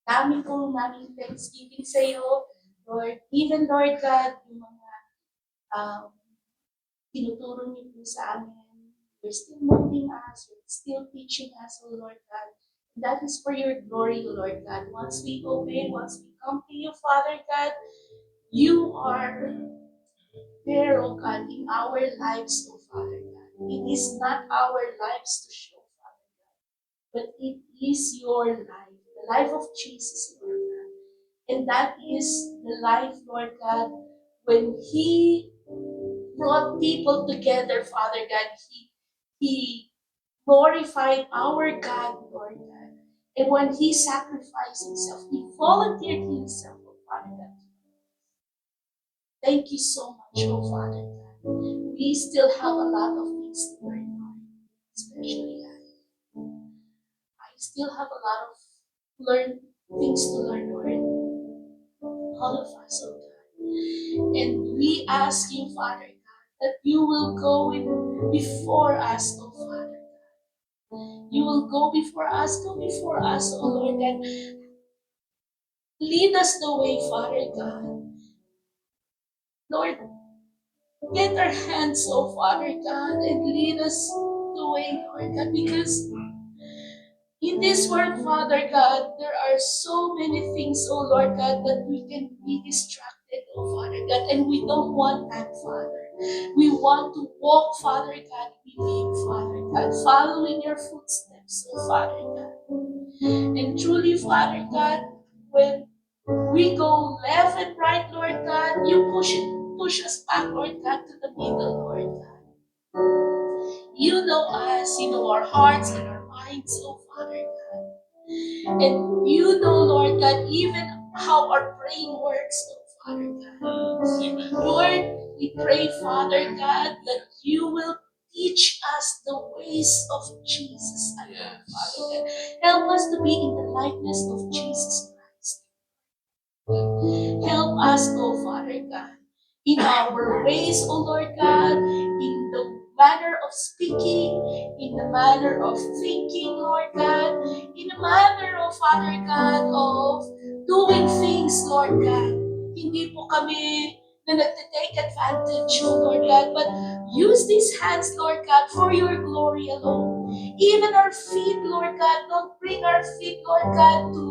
dami po namin thanksgiving sa iyo. Lord, even Lord God, yung mga tinuturo niyo po sa amin. You're still molding us, you're still teaching us, O Lord God. That is for your glory, O Lord God. Once we obey, once we come to you, Father God, you are there, O God, in our lives, O Father God. It is not our lives to show, Father God, but it is your life, the life of Jesus, Lord God. And that is the life, Lord God, when He brought people together, Father God. He glorified our God, Lord God. And when He sacrificed Himself, He volunteered Himself, oh Father God. Thank you so much, oh Father God. We still have a lot of things to learn, Lord. Especially I still have a lot of things to learn, Lord. All of us, oh God. And we ask you, Father God, that you will go before us, oh Father God. You will go before us, oh Lord, and lead us the way, Father God. Lord, get our hands, oh Father God, and lead us the way, Lord God, because in this world, Father God, there are so many things, oh Lord God, that we can be distracted, oh Father God, and we don't want that, Father. We want to walk, Father God, with you, Father God, following your footsteps, oh Father God. And truly, Father God, when we go left and right, Lord God, you push us back, Lord God, to the middle, Lord God. You know us, you know our hearts and our minds, oh Father God. And you know, Lord God, even how our brain works, oh Father God. Lord, we pray, Father God, that you will teach us the ways of Jesus, Father God. Help us to be in the likeness of Jesus Christ. Help us, oh Father God, in our ways, oh Lord God, in the manner of speaking, in the manner of thinking, Lord God, in the manner, oh Father God, of doing things, Lord God. Hindi po kami na nagtitake advantage, oh Lord God, but use these hands, Lord God, for your glory alone. Even our feet, Lord God, don't bring our feet, Lord God, to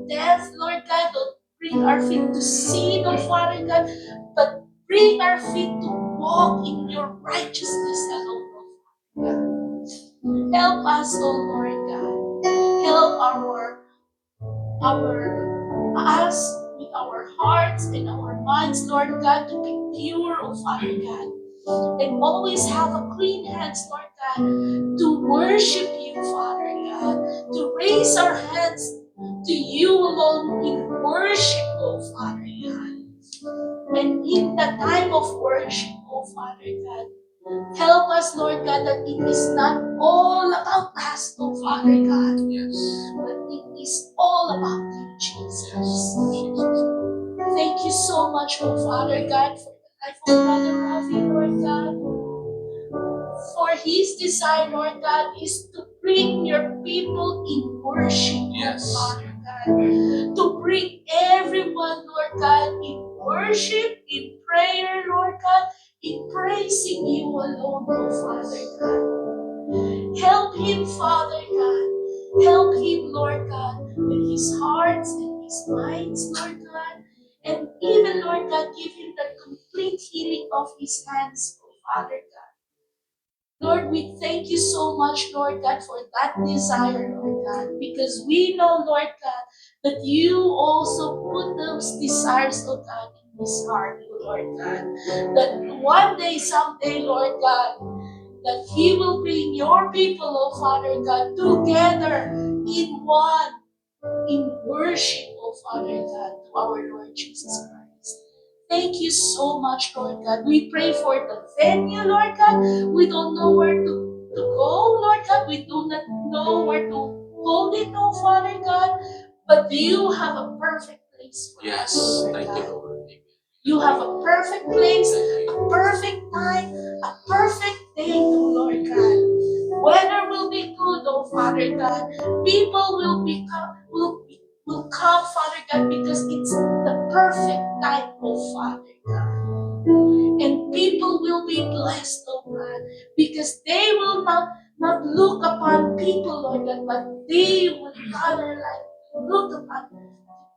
death, Lord God, don't bring our feet to sin, oh Father God, but bring our feet to walk in your righteousness alone, oh Father God. Help us, oh Lord God. Help us with our hearts and our minds, Lord God, to be pure, oh Father God. And always have a clean hands, Lord God, to worship you, Father God, to raise our hands to you alone in worship, oh Father God. And in the time of worship, oh Father God, help us, Lord God, that it is not all about us, oh Father God, but it is all about you, Jesus. Thank you so much, oh Father God, for the life of Brother Rafi, Lord God. For his desire, Lord God, is to bring your people in worship, oh Father God. To bring everyone, Lord God, in worship, in prayer, Lord God, in praising you alone, oh Father God. Help him, Father God. Help him, Lord God, with his hearts and his minds, Lord God. And even, Lord God, give him the complete healing of his hands, oh Father God. Lord, we thank you so much, Lord God, for that desire, Lord God, because we know, Lord God, that you also put those desires, Lord God, in his heart, Lord God. That one day, someday, Lord God, that he will bring your people, oh Father God, together in one, in worship, oh Father God, to our Lord Jesus Christ. Thank you so much, Lord God. We pray for the venue, Lord God. We don't know where to go, Lord God. We do not know where to hold it, oh Father God. But you have a perfect place for us, Lord Thank God. you, Lord. You have a perfect place, a perfect time, a perfect day, oh Lord God. Weather will be good, oh Father God. People will come, Father God, because it's the perfect time, oh Father God. And people will be blessed, oh God, because they will not look upon people, Lord God, but they would rather like look upon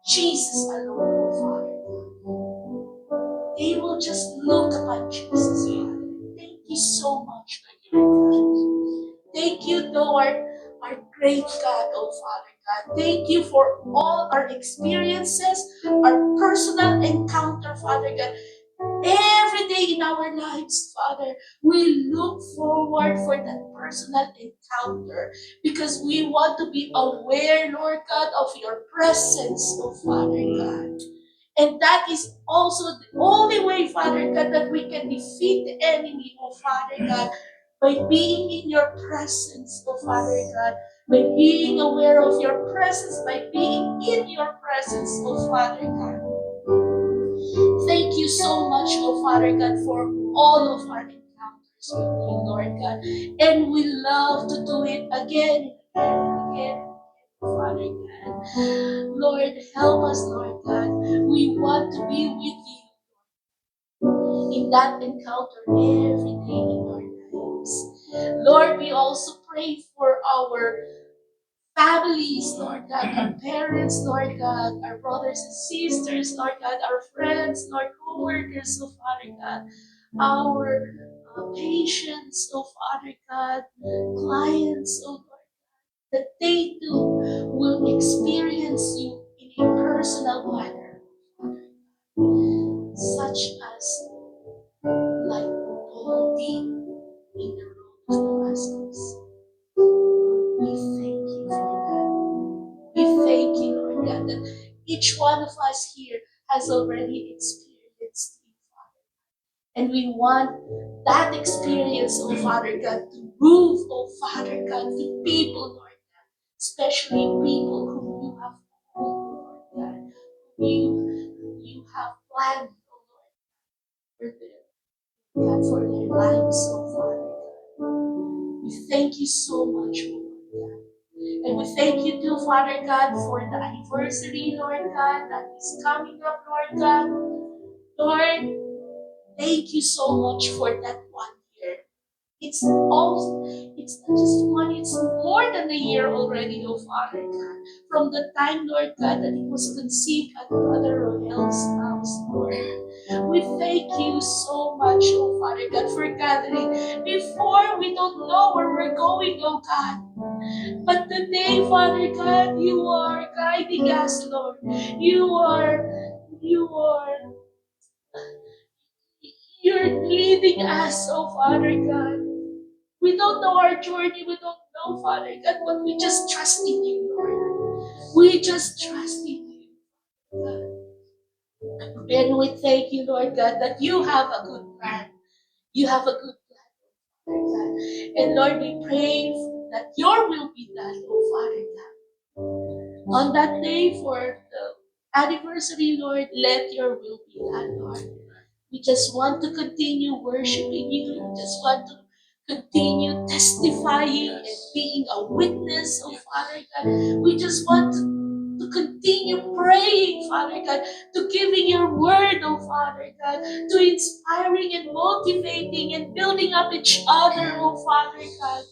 Jesus alone, oh Father. They will just look upon Jesus, Father. Thank you so much, Lord God. Thank you, Lord, our great God, oh Father God. Thank you for all our experiences, our personal encounter, Father God. Every day in our lives, Father, we look forward for that personal encounter because we want to be aware, Lord God, of your presence, oh Father God. And that is also the only way, Father God, that we can defeat the enemy, oh Father God, by being in your presence, oh Father God, by being aware of your presence, by being in your presence, oh Father God. Thank you so much, oh Father God, for all of our encounters with you, Lord God. And we love to do it again and again, Father God. Lord, help us, Lord God. We want to be with you in that encounter every day in our lives. Lord, we also pray for our families, Lord God, our parents, Lord God, our brothers and sisters, Lord God, our friends, Lord, co-workers, oh Father God, our patients, oh Father God, clients, oh Lord, that they too will experience you in a personal manner, Father God, such as like Paul did in the road of Damascus. We thank you for that. We thank you, Lord God, that each one of us here has already experienced you, Father. And we want that experience, oh Father God, to move, oh Father God, to people, Lord God, especially people whom you have called, Lord God, whom you have planned, oh Lord, for their lives, oh Father God. We thank you so much, oh Lord God. And we thank you too, Father God, for the anniversary, Lord God, that is coming up, Lord God. Lord, thank you so much for that 1 year. It's not just one, it's more than a year already, oh Father God. From the time, Lord God, that it was conceived at Brother Royal's house, Lord. We thank you so much, oh Father God, for gathering. Before, we don't know where we're going, oh God. But today, Father God, you are guiding us, Lord. You're leading us, oh Father God. We don't know our journey, we don't know, Father God, but we just trust in you, Lord. We just trust in you, God. And we thank you, Lord God, that you have a good plan. You have a good plan, Father God. And Lord, we pray that your will be done, oh Father God. On that day for the anniversary, Lord, let your will be done, Lord. We just want to continue worshiping you. We just want to continue testifying and being a witness, oh Father God. We just want to continue praying, Father God, to giving your word, oh Father God, to inspiring and motivating and building up each other, oh Father God.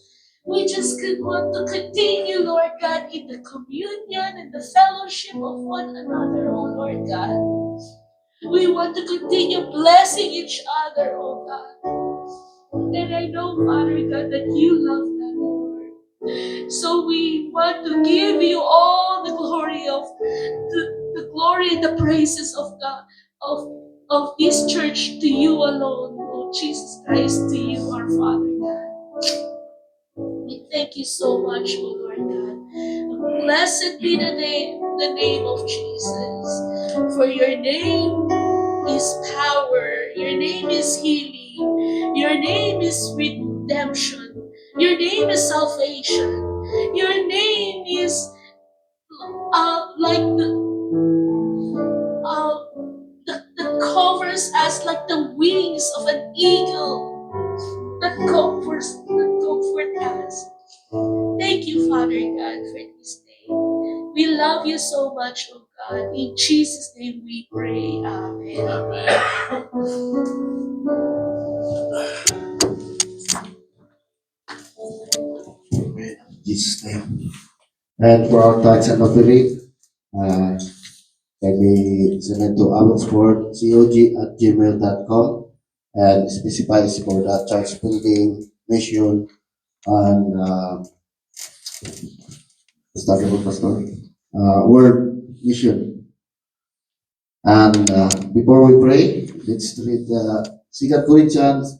We just want to continue, Lord God, in the communion and the fellowship of one another, oh Lord God. We want to continue blessing each other, oh God. And I know, Father God, that you love that, Lord. So we want to give you all the glory of the glory and the praises of God, of this church to you alone, oh Jesus Christ, to you, our Father God. We thank you so much, oh Lord God. Blessed be the name of Jesus. For your name is power. Your name is healing. Your name is redemption. Your name is salvation. Your name is like uh, that covers us like the wings of an eagle that comfort us. Thank you, Father God, for this day. We love you so much, oh God. In Jesus' name we pray. Amen. Amen. Jesus' name. And for our tithes and offering, uh, can we send it to abbotsfordcog@gmail.com and specifies for the church building, mission, and starting with Pastor, word mission. And before we pray, let's read 2 Corinthians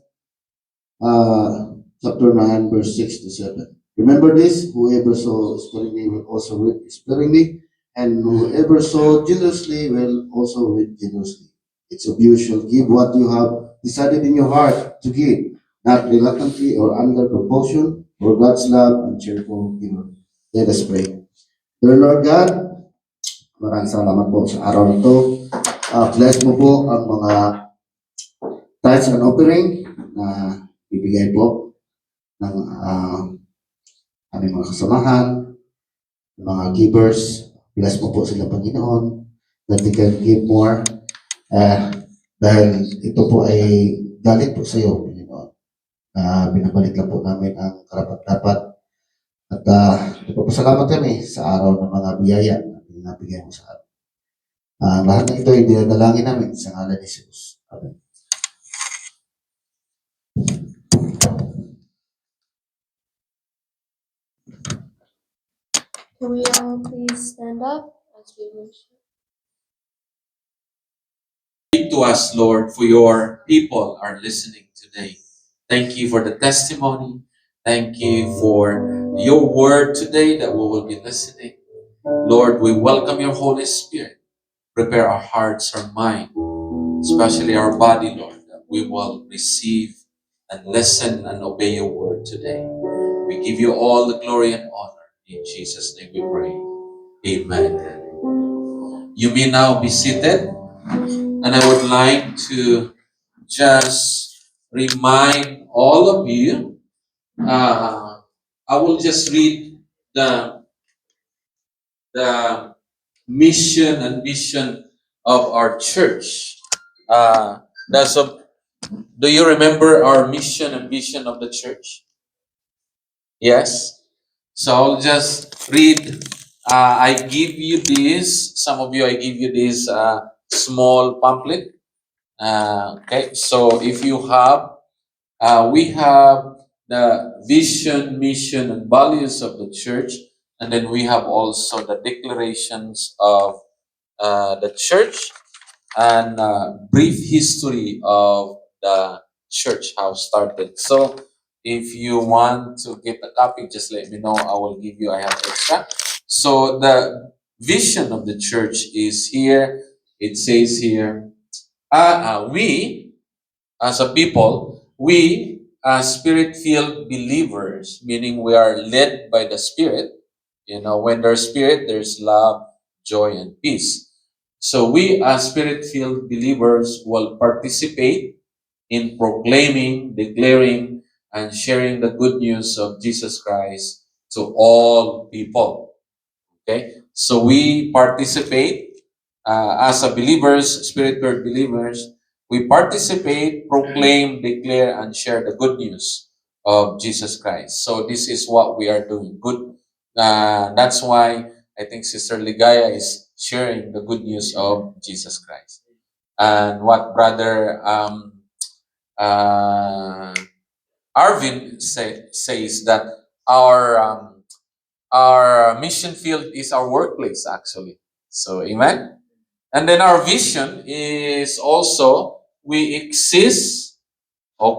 chapter 9, verse 6 to 7. Remember this, whoever sow sparingly will also reap sparingly, and whoever sow generously will also reap generously. Each of you shall give what you have decided in your heart to give, not reluctantly or under compulsion, for God's love and cheerful giver. Let us pray. Dear Lord God, maraming salamat po sa araw na ito. Bless mo po ang mga tithes and offering na bibigay po ng aming mga kasamahan, mga givers. Bless mo po sila, Panginoon, that they can give more. Dahil ito po ay galit po sa iyo, Panginoon. Binabalik lang po namin ang karapat-dapat. At ipapasalamat kami sa araw ng mga biyaya na nabigay mo sa amin. Lahat ng ito ay dinadalangin namin sa ngalan ni Jesus. Amen. Can we all please stand up as we worship? Speak to us, Lord, for your people are listening today. Thank you for the testimony. Thank you for your word today that we will be listening. Lord, we welcome your Holy Spirit. Prepare our hearts, our mind, especially our body, Lord, that we will receive and listen and obey your word today. We give you all the glory and honor. In Jesus' name we pray. Amen. You may now be seated. And I would like to just remind all of you, I will just read the mission and vision of our church. Do you remember our mission and vision of the church? Yes? So I'll just read. I give you this. Some of you, I give you this small pamphlet. Okay, so if you have, we have the vision, mission, and values of the church, and then we have also the declarations of the church and brief history of the church, how it started. So if you want to get a copy, just let me know. I will give you. I have extra. So the vision of the church is here. It says here, we as a people, we as spirit-filled believers, meaning we are led by the Spirit. You know, when there's Spirit, there's love, joy, and peace. So we as Spirit-filled believers will participate in proclaiming, declaring, and sharing the good news of Jesus Christ to all people. Okay? So we participate as a believers, Spirit-filled believers. We participate, proclaim, declare, and share the good news of Jesus Christ. So this is what we are doing. Good. That's why I think Sister Ligaya is sharing the good news of Jesus Christ. And what Brother Arvin says that our mission field is our workplace, actually. So, amen. And then our vision is also we exist to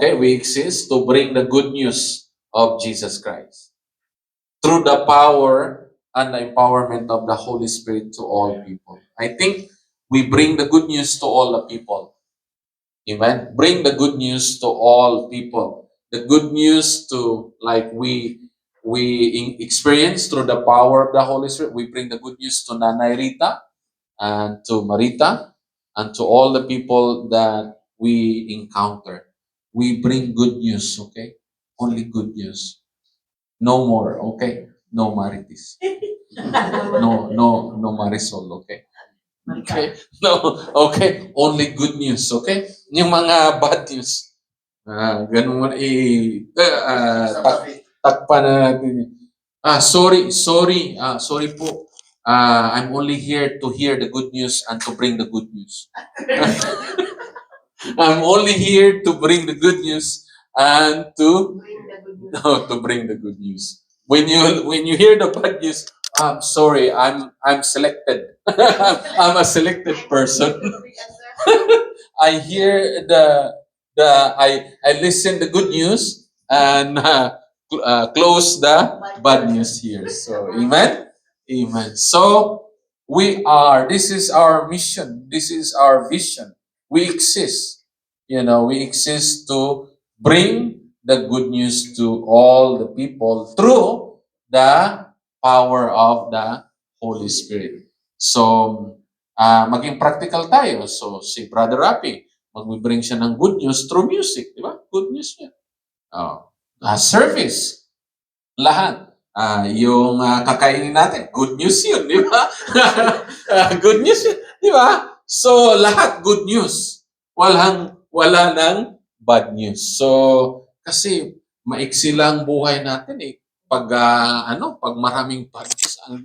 bring the good news of Jesus Christ through the power and the empowerment of the Holy Spirit to all people. I think we bring the good news to all the people. Amen. Bring the good news to all people. The good news to, like we experience through the power of the Holy Spirit. We bring the good news to Nanay Rita and to Marita and to all the people that we encounter. We bring good news, okay? Only good news. No more, okay? No Maritis. No Marisol, okay? Okay? No, okay? Only good news, okay? Yung mga bad news, ganun mo takpan na natin. Sorry po. I'm only here to hear the good news and to bring the good news. I'm only here to bring the good news and to no, to bring the good news. When you hear the bad news, I'm sorry, I'm selected. I'm a selected person. I hear I listen the good news and close the bad news here. So amen, amen. So this is our mission. This is our vision. We exist. We exist to bring the good news to all the people through the power of the Holy Spirit. So maging practical tayo. So si Brother Rapi, mag-bring siya ng good news through music, di ba? Good news niya. Service, lahat. Yung kakainin natin, good news yun, di ba? Good news yun, di ba? So lahat good news. Wala nang bad news. So kasi maiksi lang buhay natin eh. Pag maraming bad news, ang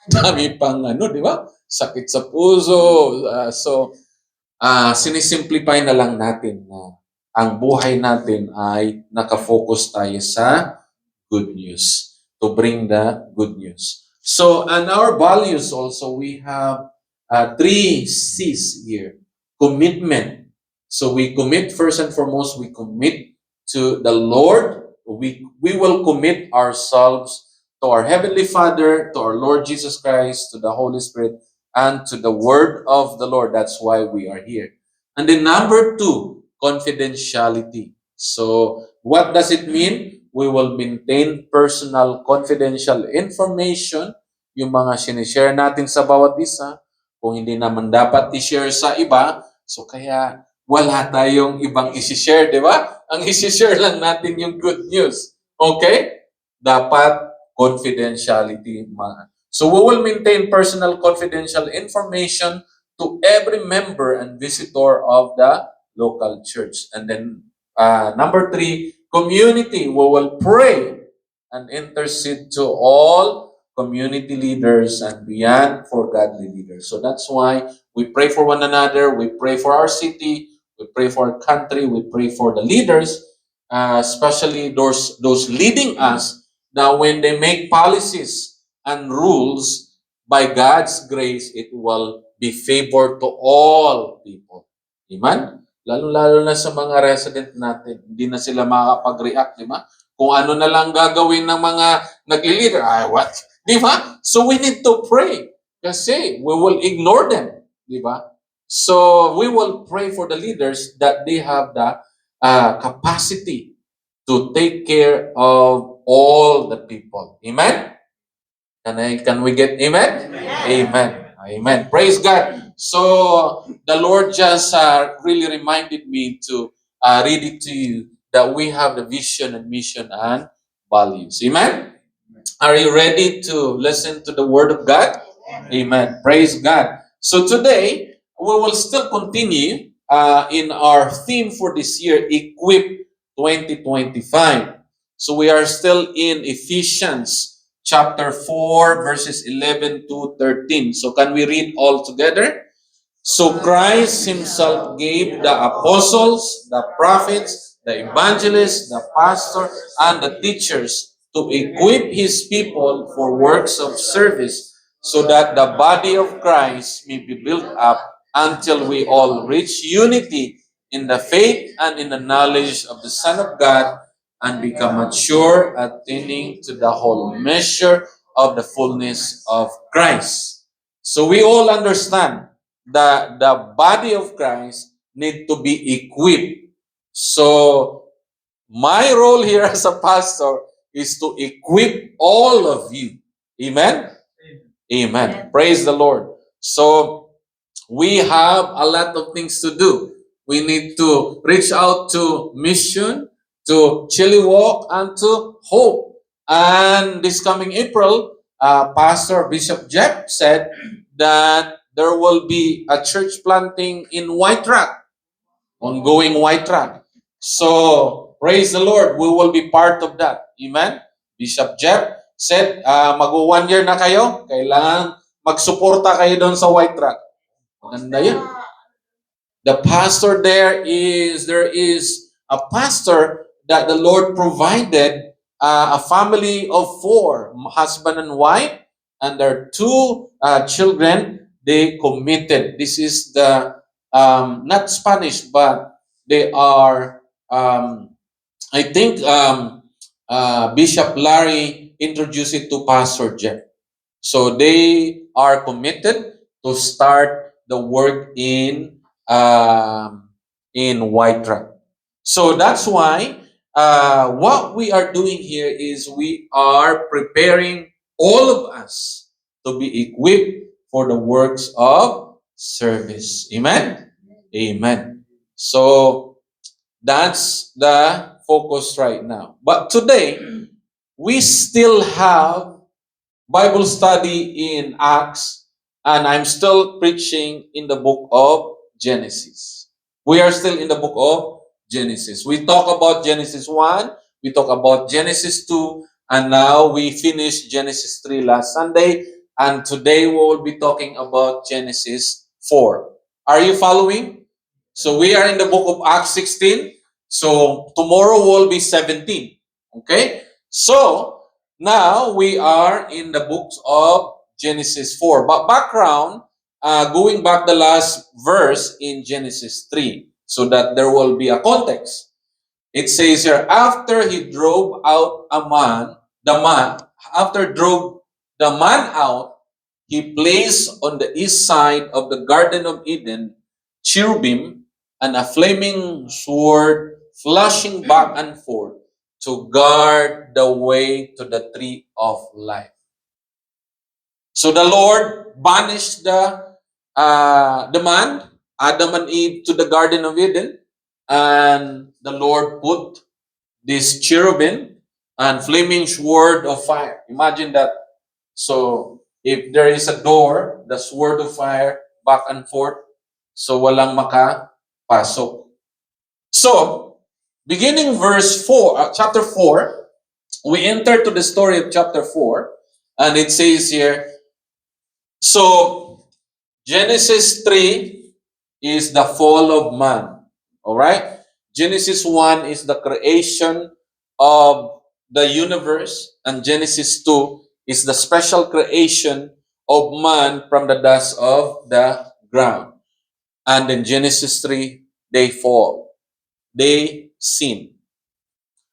dami pang di ba? Sakit sa puso. Sinisimplify na lang natin na ang buhay natin ay nakafocus tayo sa good news, to bring the good news. So, and our values also, we have 3 C's here. Commitment. So we commit, first and foremost, we commit to the Lord. We will commit ourselves to our Heavenly Father, to our Lord Jesus Christ, to the Holy Spirit, and to the Word of the Lord. That's why we are here. And then number 2, confidentiality. So what does it mean? We will maintain personal confidential information, yung mga sinishare natin sa bawat isa, kung hindi naman dapat i-share sa iba, so kaya wala tayong ibang isi-share, di ba? Ang isi-share lang natin yung good news. Okay? Dapat confidentiality. So we will maintain personal confidential information to every member and visitor of the local church. And then number 3, community. We will pray and intercede to all community leaders and beyond for godly leaders. So that's why we pray for one another, we pray for our city, we pray for our country, we pray for the leaders, especially those leading us, that when they make policies and rules, by God's grace, it will be favored to all people. Amen? Lalo-lalo na sa mga resident natin, hindi na sila makakapag-react, di ba? Kung ano na lang gagawin ng mga nagli-leader, what? Di ba? So we need to pray kasi we will ignore them, di ba? So we will pray for the leaders that they have the capacity to take care of all the people. Amen? Can we get amen? Amen. Amen. Praise God. So the Lord just really reminded me to read it to you that we have the vision and mission and values. Amen. Are you ready to listen to the word of God? Amen. Praise God. So today we will still continue in our theme for this year, Equip 2025. So we are still in Ephesians chapter 4, verses 11 to 13. So can we read all together? So Christ himself gave the apostles, the prophets, the evangelists, the pastors, and the teachers to equip his people for works of service, so that the body of Christ may be built up until we all reach unity in the faith and in the knowledge of the Son of God, and become mature, attaining to the whole measure of the fullness of Christ. So we all understand that the body of Christ need to be equipped. So my role here as a pastor is to equip all of you. Amen? Amen. Praise the Lord. So we have a lot of things to do. We need to reach out to mission, to Chili Walk, and to Hope. And this coming April, Pastor Bishop Jeff said that there will be a church planting in White Rock, ongoing White Rock. So, praise the Lord, we will be part of that. Amen? Bishop Jeff. said, mag-1 year na kayo, kailangan magsuporta kayo doon sa White Rock. Maganda yun. The pastor there is a pastor that the Lord provided a family of 4, husband and wife, and their 2 children. They committed. This is the not Spanish, but they are I think Bishop Larry introduced it to Pastor Jeff. So they are committed to start the work in White Rock. So that's why what we are doing here is we are preparing all of us to be equipped for the works of service. Amen? Amen. So that's the focus right now. But today, we still have Bible study in Acts, and I'm still preaching in the book of Genesis. We are still in the book of Genesis. We talk about Genesis 1, we talk about Genesis 2, and now we finished Genesis 3 last Sunday, and today we will be talking about Genesis 4. Are you following? So we are in the book of Acts 16. So tomorrow will be 17. Okay? So now we are in the books of Genesis 4. But background, going back the last verse in Genesis 3, so that there will be a context. It says here, after he drove out after drove the man out, he placed on the east side of the Garden of Eden cherubim and a flaming sword flashing back and forth to guard the way to the tree of life. So the Lord banished the man, Adam and Eve, to the Garden of Eden, and the Lord put this cherubim and flaming sword of fire. Imagine that. So if there is a door, the sword of fire back and forth, so walang makapasok. So, beginning verse 4, chapter 4, we enter to the story of chapter 4, and it says here, so Genesis 3 is the fall of man. All right? Genesis 1 is the creation of the universe, and Genesis 2 is the special creation of man from the dust of the ground. And in Genesis 3, they fall. They sin.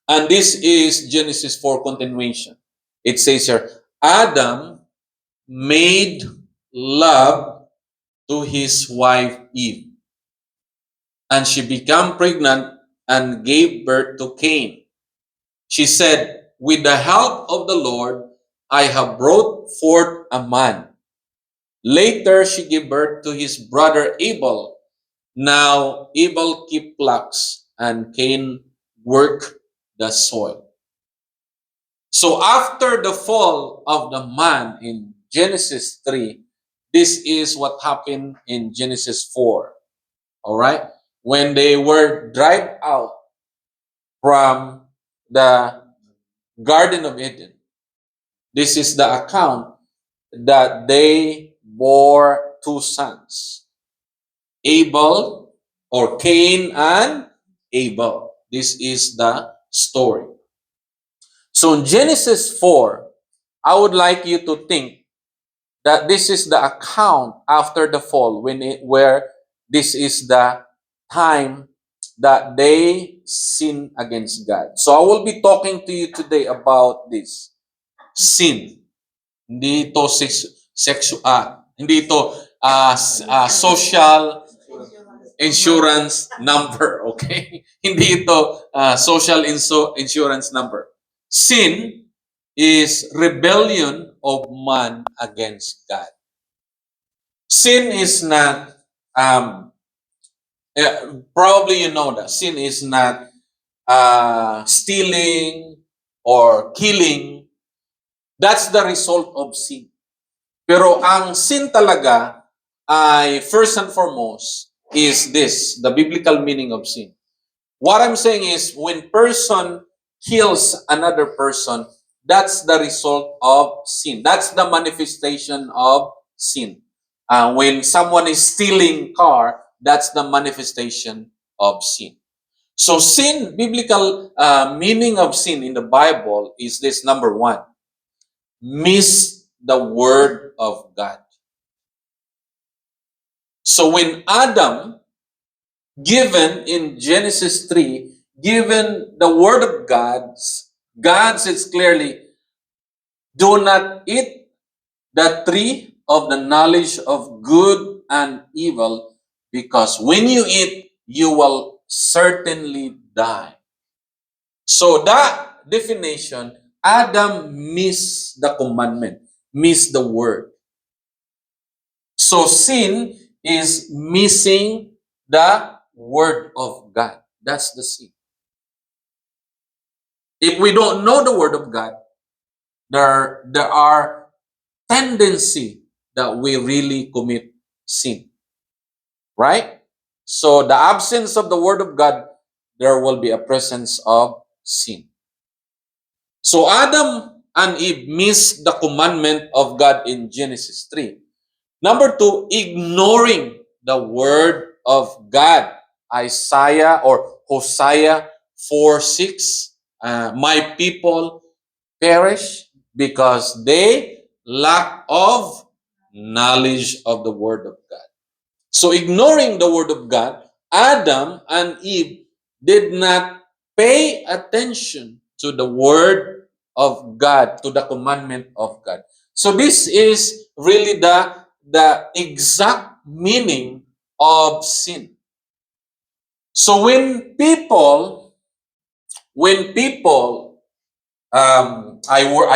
And this is Genesis 4 continuation. It says here, Adam made love to his wife Eve, and she became pregnant and gave birth to Cain. She said, with the help of the Lord, I have brought forth a man. Later, she gave birth to his brother Abel. Now, Abel kept flocks, and Cain worked the soil. So, after the fall of the man in Genesis 3, this is what happened in Genesis 4. All right? When they were driven out from the Garden of Eden, this is the account that they bore 2 sons, Abel, or Cain and Abel. This is the story. So in Genesis 4, I would like you to think that this is the account after the fall, where this is the time that they sin against God. So I will be talking to you today about this sin. Hindi ito social insurance number, okay? Hindi ito social insurance number. Sin is rebellion of man against God. Sin is not, probably you know that, sin is not stealing or killing. That's the result of sin. Pero ang sin talaga ay first and foremost is this, the biblical meaning of sin. What I'm saying is when person kills another person, that's the result of sin. That's the manifestation of sin. When someone is stealing car, that's the manifestation of sin. So sin, biblical meaning of sin in the Bible is this: number one, miss the word of God. So when Adam, given in Genesis 3, given the word of God says clearly, do not eat the tree of the knowledge of good and evil, because when you eat, you will certainly die. So that definition, Adam missed the commandment, missed the word. So sin is missing the word of God. That's the sin. If we don't know the word of God, there are tendency that we really commit sin. Right? So the absence of the word of God, there will be a presence of sin. So Adam and Eve missed the commandment of God in Genesis 3. Number two, ignoring the word of God. Isaiah or Hosea 4:6. My people perish because they lack of knowledge of the word of God. So ignoring the word of God, Adam and Eve did not pay attention to the word of God, to the commandment of God. So this is really the exact meaning of sin. So I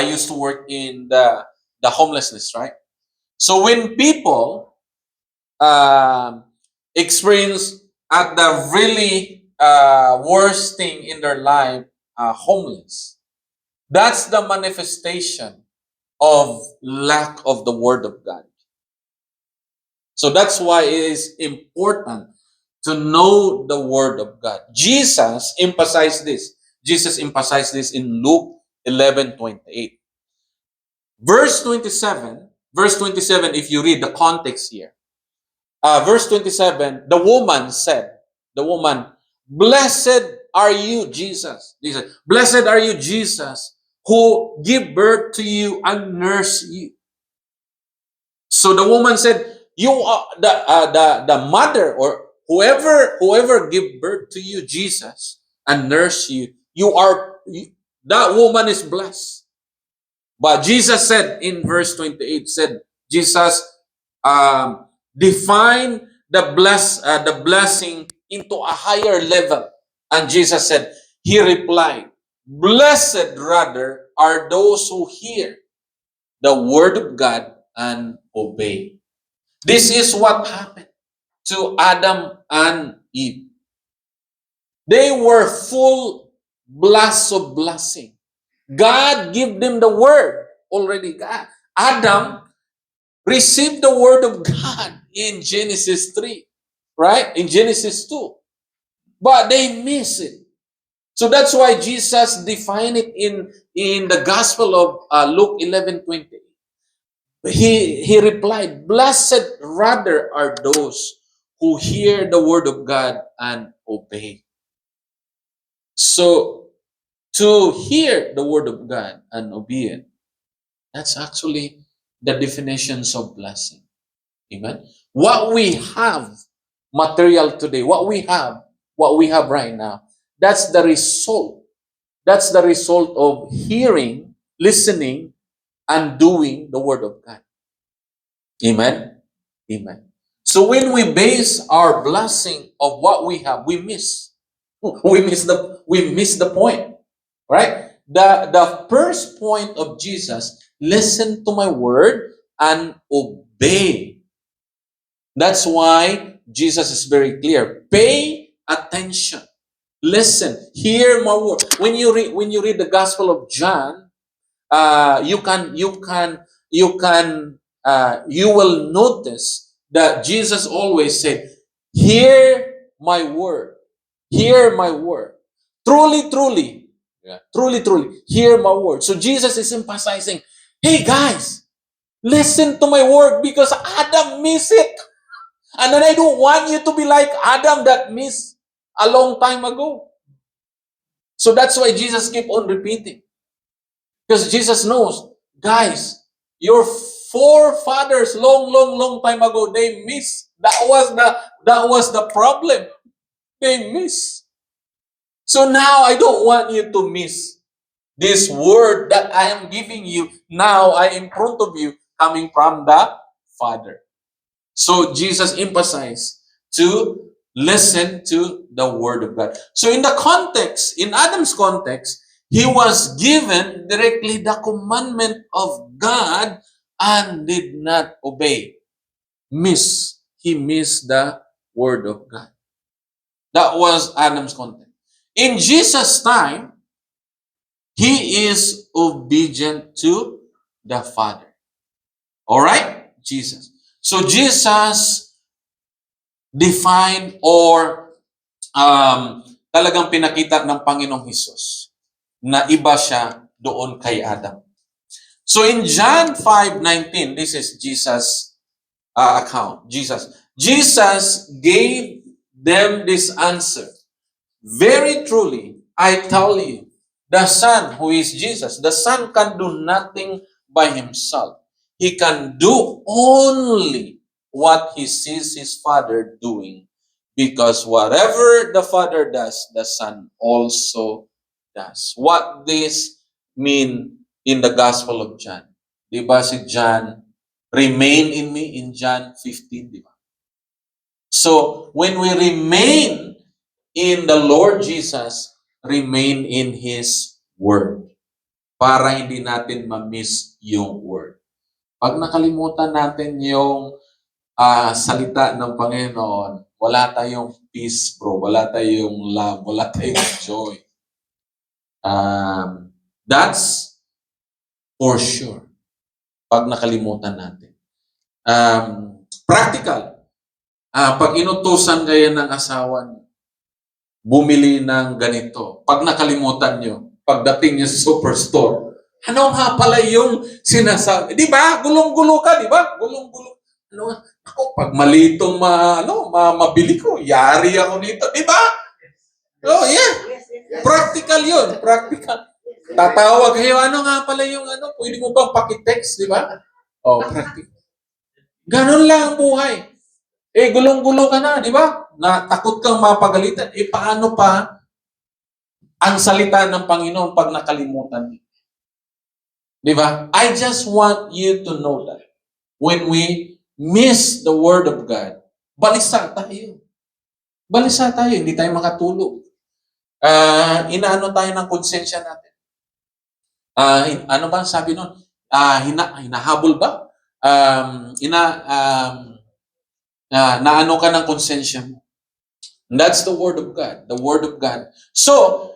used to work in the homelessness, right? So when people experience at the really worst thing in their life, homeless, that's the manifestation of lack of the word of God. So that's why it is important to know the word of God. Jesus emphasized this. Jesus emphasized this in Luke 11:28. Verse 27, if you read the context here, verse 27, the woman, blessed are you, Jesus. Blessed are you, Jesus, who give birth to you and nurse you. So the woman said, you are the mother, or whoever give birth to you, Jesus, and nurse you, that woman is blessed. But Jesus said in verse 28, Jesus define the blessing into a higher level. And Jesus said, he replied, blessed rather are those who hear the word of God and obey. This is what happened to Adam and Eve. They were full blast of blessing. God gave them the word already. Adam received the word of God in Genesis 3, right? In Genesis 2. But they miss it. So that's why Jesus defined it in the Gospel of Luke 11:20. He replied, blessed rather are those who hear the word of God and obey. So to hear the word of God and obey it, that's actually the definitions of blessing. Amen. What we have material today, what we have right now, that's the result. That's the result of hearing, listening, and doing the word of God. Amen. Amen. So when we base our blessing of what we have, we miss the point, right? The first point of Jesus, listen to my word and obey. That's why Jesus is very clear. Pay attention. Listen. Hear my word. When you read the Gospel of John, you will notice that Jesus always said, hear my word. Hear my word. Truly, truly, Yeah. Truly, truly, hear my word. So Jesus is emphasizing, hey guys, listen to my word because Adam missed it. And then I don't want you to be like Adam that missed a long time ago. So that's why Jesus keep on repeating. Because Jesus knows, guys, your forefathers long time ago, they missed. That was the problem. They missed. So now I don't want you to miss this word that I am giving you. Now I am in front of you coming from the Father. So Jesus emphasized to listen to the word of God. So in the context, in Adam's context, he was given directly the commandment of God and did not obey. He missed the word of God. That was Adam's context. In Jesus' time, he is obedient to the Father. All right? Jesus. So Jesus defined or talagang pinakita ng Panginoong Hesus na iba siya doon kay Adam. So in John 5:19, this is Jesus' account. Jesus gave them this answer. Very truly, I tell you, the Son, who is Jesus, the Son can do nothing by himself. He can do only what he sees his Father doing. Because whatever the Father does, the Son also does. What this mean in the Gospel of John? Diba si John, remain in me in John 15, diba? So, when we remain in the Lord Jesus, remain in His Word. Para hindi natin ma-miss yung Word. Pag nakalimutan natin yung salita ng Panginoon, wala tayong peace, bro. Wala tayong love. Wala tayong joy. That's for sure. Pag nakalimutan natin. Practical. Pag inutusan kayo ng asawa niyo, bumili ng ganito. Pag nakalimutan nyo, pagdating nyo sa superstore, ano nga pala yung sinasabi? Di ba? Gulong-gulo ka, di ba? Gulong-gulo. Ano nga? Ako, pag malitong mabili ko, yari ako nito. Di ba? Oh, yeah. Practical yun. Practical. Tatawag kayo, ano nga pala yung pwede mo bang pakitext, di ba? Oh, practical. Ganon lang ang buhay. Gulong-gulo ka na, di ba? Na takot kang mapagalitan. Paano pa ang salita ng Panginoon pag nakalimutan niyo? Di ba? I just want you to know that when we miss the Word of God, balisa tayo. Balisa tayo, hindi tayo makatulog. Inaano tayo ng konsensya natin. Ano ba sabi nun? Hinahabol ba? Naano ka ng konsensya mo. And that's the Word of God. The Word of God. So,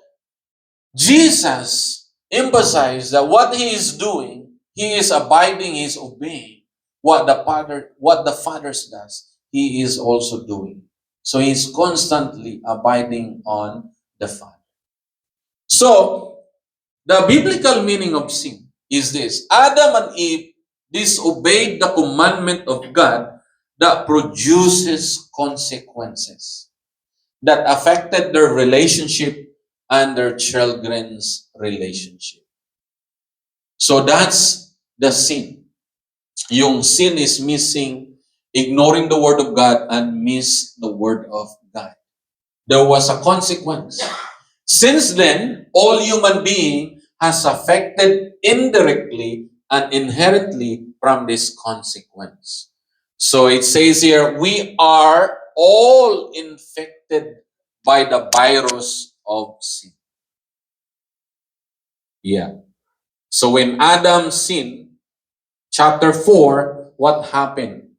Jesus emphasized that what He is doing, He is abiding, He is obeying. What the Father does, He is also doing. So, He is constantly abiding on the Father. So, the biblical meaning of sin is this. Adam and Eve disobeyed the commandment of God that produces consequences that affected their relationship and their children's relationship. So that's the sin. Yung sin is missing, ignoring the Word of God and miss the Word of God. There was a consequence. Since then, all human being has affected indirectly and inherently from this consequence. So it says here, we are all infected by the virus of sin. Yeah. So when Adam sinned, chapter 4, what happened?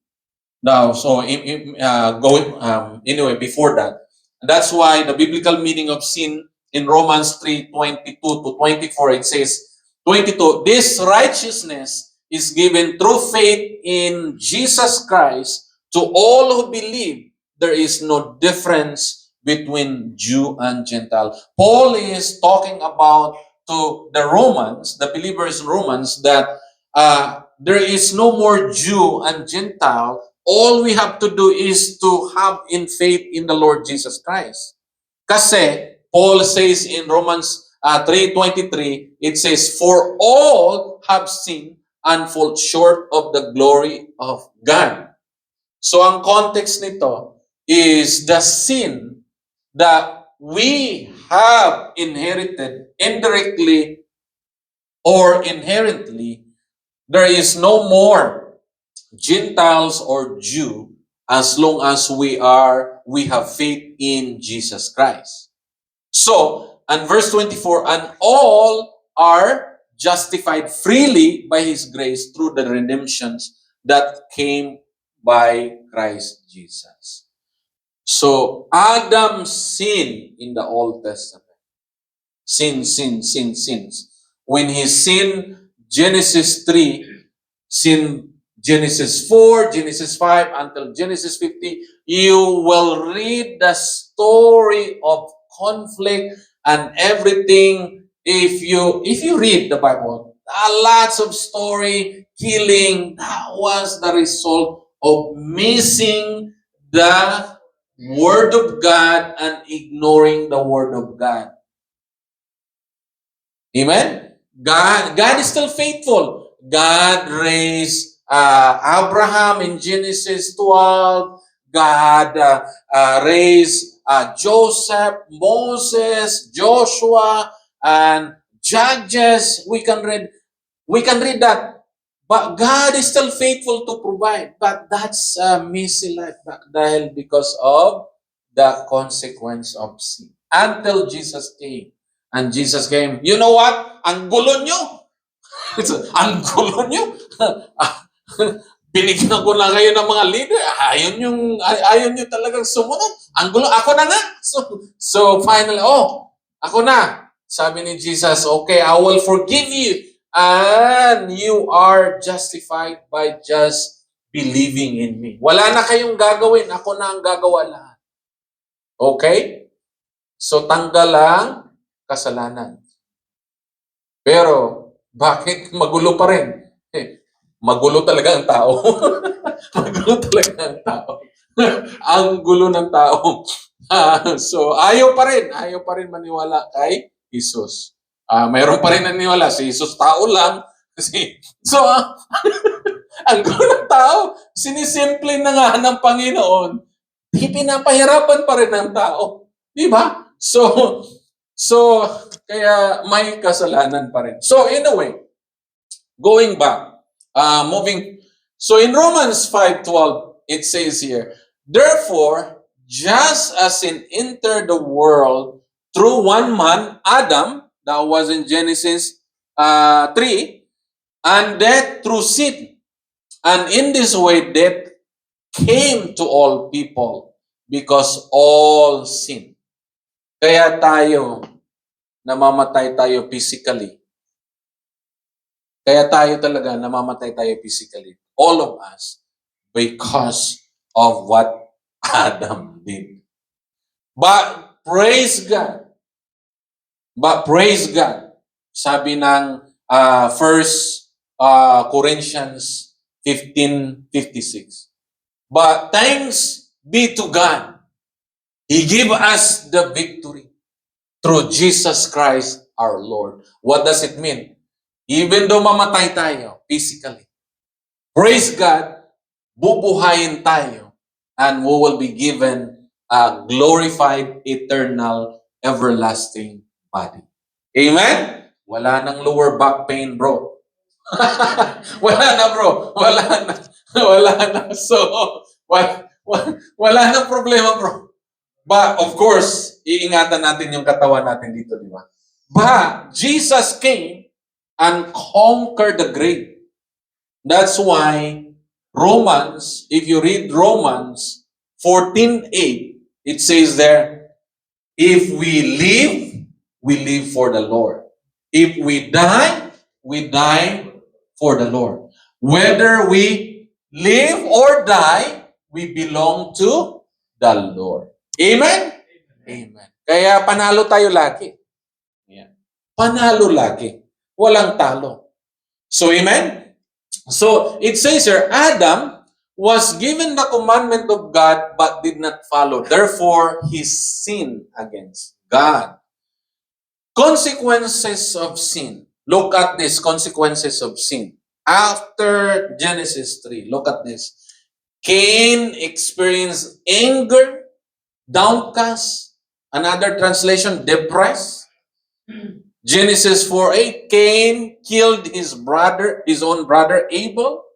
Now, so anyway, before that, that's why the biblical meaning of sin in Romans 3:22 to 24, it says, 22, this righteousness is given through faith in Jesus Christ to all who believe. There is no difference between Jew and Gentile. Paul is talking about to the Romans, the believers in Romans, that there is no more Jew and Gentile. All we have to do is to have in faith in the Lord Jesus Christ. Kasi Paul says in Romans 3:23, it says, "For all have sinned and fall short of the glory of God." So ang context nito is the sin that we have inherited indirectly or inherently. There is no more Gentiles or Jew as long as we have faith in Jesus Christ. So, and verse 24, and all are justified freely by His grace through the redemptions that came by Christ Jesus. So, Adam sinned in the Old Testament. Sins. When he sinned, Genesis 3, sin Genesis 4, Genesis 5, until Genesis 50, you will read the story of conflict and everything. If you read the Bible, lots of story, killing, that was the result of missing the Word of God and ignoring the Word of God. Amen? God is still faithful. God raised Abraham in Genesis 12. God raised Joseph, Moses, Joshua, and Judges. We can read that. But God is still faithful to provide. But that's a messy life dahil because of the consequence of sin. Until Jesus came. And Jesus came, you know what? Ang gulo nyo. Ang gulo nyo. Binigyan ko na kayo ng mga leader. Ayaw nyo talagang sumunod. Ang gulo, ako na nga. So finally, ako na. Sabi ni Jesus, okay, I will forgive you. And you are justified by just believing in me. Wala na kayong gagawin. Ako na ang gagawa lahat. Okay? So tanggal lang kasalanan. Pero, bakit magulo pa rin? Magulo talaga ang tao. Magulo talaga ang tao. Ang gulo ng tao. So, ayaw pa rin maniwala kay Jesus. Mayroon pa rin naniwala, si Jesus tao lang. So, ang gulo ng tao, sinisimple na nga ng Panginoon, pinapahirapan pa rin ng tao. Di ba? So, kaya may kasalanan pa rin. So, anyway, going back, moving. So, in Romans 5:12, it says here, therefore, just as sin entered the world through one man, Adam, that was in Genesis 3, and death through sin. And in this way, death came to all people because all sinned. Kaya namamatay tayo physically. Kaya talaga namamatay tayo physically. All of us. Because of what Adam did. But praise God. Sabi ng 1 Corinthians 15:56. But thanks be to God. He gave us the victory through Jesus Christ our Lord. What does it mean? Even though mamatay tayo physically, praise God, bubuhayin tayo and we will be given a glorified, eternal, everlasting body. Amen? Wala nang lower back pain, bro. Wala na, bro. Wala na. So, wala nang problema, bro. But of course, iingatan natin yung katawan natin dito, di ba? But Jesus came and conquered the grave. That's why Romans, if you read Romans 14:8, it says there, if we live for the Lord. If we die for the Lord. Whether we live or die, we belong to the Lord. Amen? Amen. Kaya panalo tayo lagi. Yan. Panalo lagi. Walang talo. So, amen? So, it says here, Adam was given the commandment of God but did not follow. Therefore, he sinned against God. Consequences of sin. Look at this, consequences of sin. After Genesis 3, look at this. Cain experienced anger, downcast. Another translation, depressed. Genesis 4:8, Cain killed his own brother Abel.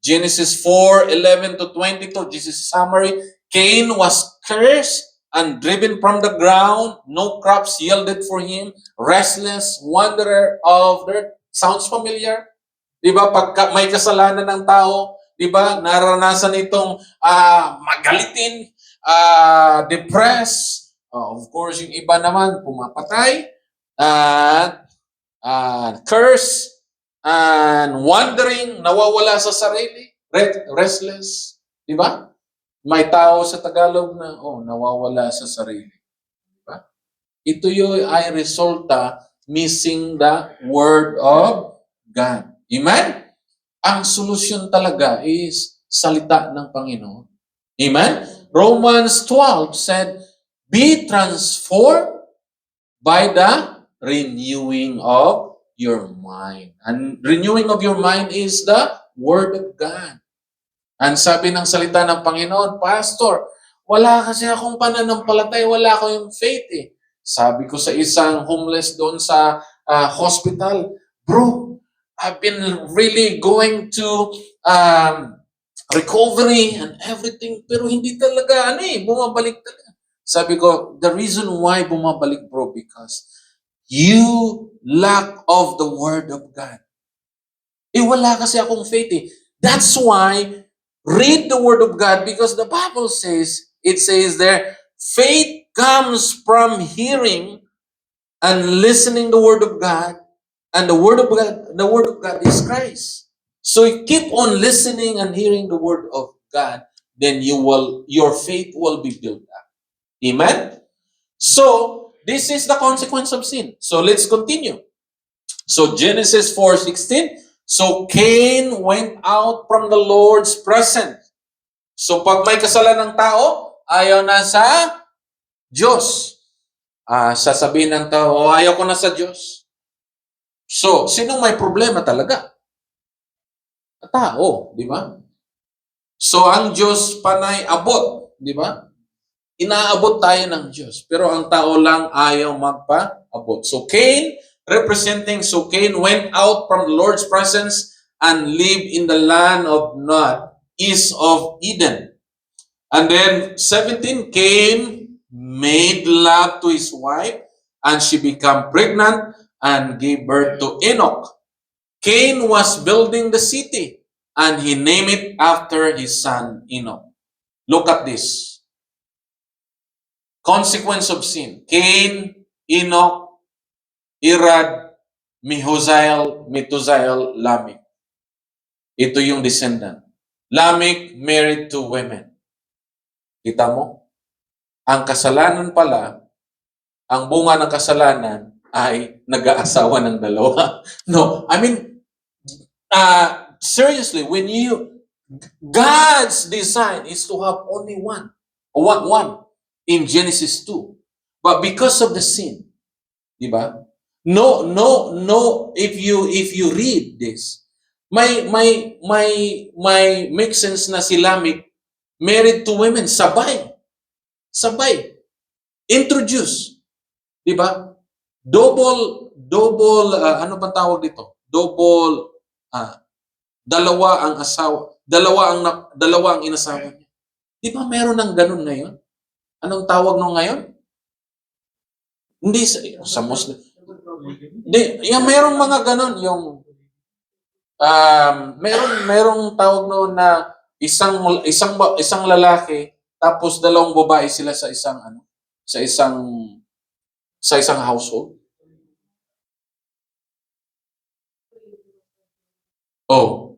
Genesis 4:11 to 22, this is summary. Cain was cursed and driven from the ground. No crops yielded for him. Restless, wanderer of the earth. Sounds familiar? Di ba? Pagka may kasalanan ng tao, di ba? Naranasan itong magalitin, depressed. Of course, yung iba naman, pumapatay, and curse, and wandering, nawawala sa sarili, restless. Di ba? May tao sa Tagalog na, nawawala sa sarili. Di ba? Ito yung ay resulta missing the Word of God. Amen? Ang solusyon talaga is salita ng Panginoon. Amen? Romans 12 said, be transformed by the renewing of your mind. And renewing of your mind is the Word of God. And sabi ng salita ng Panginoon, Pastor, wala kasi akong pananampalataya, wala akong faith eh. Sabi ko sa isang homeless doon sa hospital, bro, I've been really going to recovery and everything, pero hindi talaga, bumabalik talaga. Sabi ko, the reason why bumabalik, bro, because you lack of the Word of God. Wala kasi akong faith eh. That's why, read the Word of God because the Bible says, it says there, faith comes from hearing and listening the Word of God, and the Word of God is Christ. So you keep on listening and hearing the Word of God, then your faith will be built up. Amen? So, this is the consequence of sin. So, let's continue. So, Genesis 4:16, so Cain went out from the Lord's presence. So, pag may kasalanan ng tao, ayaw na sa Diyos. Sasabihin ng tao, ayaw ko na sa Diyos. So, sinong may problema talaga? Tao, di ba? So, ang Diyos panay abot, di ba? Inaabot tayo ng Diyos. Pero ang tao lang ayaw magpa-abot. So Cain, so Cain went out from the Lord's presence and lived in the land of Nod, east of Eden. And then 17, Cain made love to his wife, and she became pregnant and gave birth to Enoch. Cain was building the city, and he named it after his son Enoch. Look at this. Consequence of sin. Cain, Enoch, Irad, Methuselah, Lamech. Ito yung descendant. Lamech married two women. Kita mo? Ang kasalanan pala, ang bunga ng kasalanan ay nag-aasawa ng dalawa. No, I mean, seriously, God's design is to have only one in Genesis 2. But because of the sin, di ba? No, if you read this, may make sense na si Lamech married to women, sabay. Introduce. Di ba? Double, ano ba tawag dito? Dalawa ang inasawa niya. Di ba meron ng ganun ngayon? Anong tawag nung ngayon? Hindi sa Muslim. Merong mga ganun yung merong tawag noon na isang lalaki tapos dalawang babae sila sa isang household. Oh.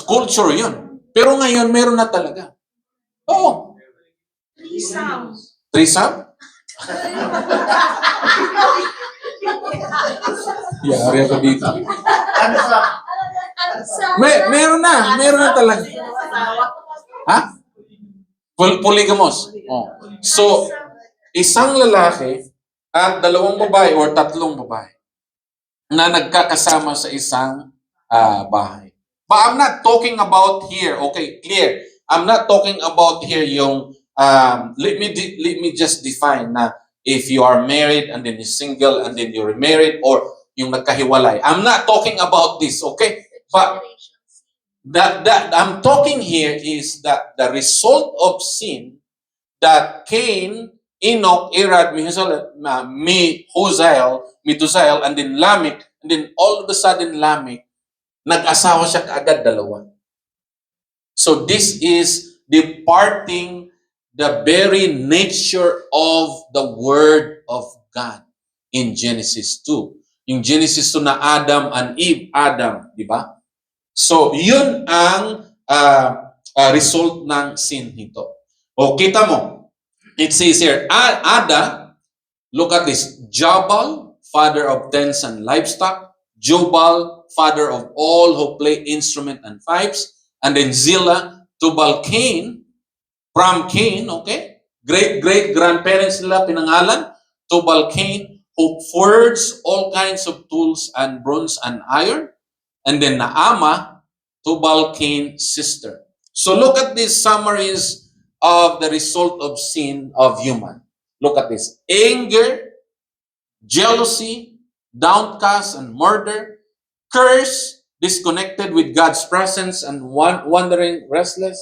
Culture 'yun. Pero ngayon meron na talaga. Oh. Threesome? Yari ako dito. Meron na talaga. Ha? Polygamous. Oh. So, isang lalaki at dalawang babae or tatlong babae na nagkakasama sa isang bahay. But I'm not talking about here, okay, clear. I'm not talking about here yung, let me just define na if you are married and then you're single and then you're remarried or yung nagkahiwalay. I'm not talking about this, okay? But that I'm talking here is that the result of sin that Cain, Enoch, Irad, Methuselah, and then Lamech, and then all of a sudden Lamech, nag-asawa siya kaagad dalawa. So this is departing the very nature of the Word of God in Genesis 2. Yung Genesis 2 na Adam and Eve, Adam, di ba? So yun ang result ng sin nito. O kita mo, it says here, Ada, look at this, Jabal, father of tents and livestock, Jubal, father of all who play instrument and pipes, and then Zillah, Tubal-Cain, from Cain, okay? Great-great-grandparents nila pinangalan, Tubal-Cain, who forged all kinds of tools and bronze and iron, and then Naama, Tubal-Cain's sister. So look at these summaries of the result of sin of human. Look at this. Anger, jealousy, downcast and murder, curse, disconnected with God's presence and wandering restless,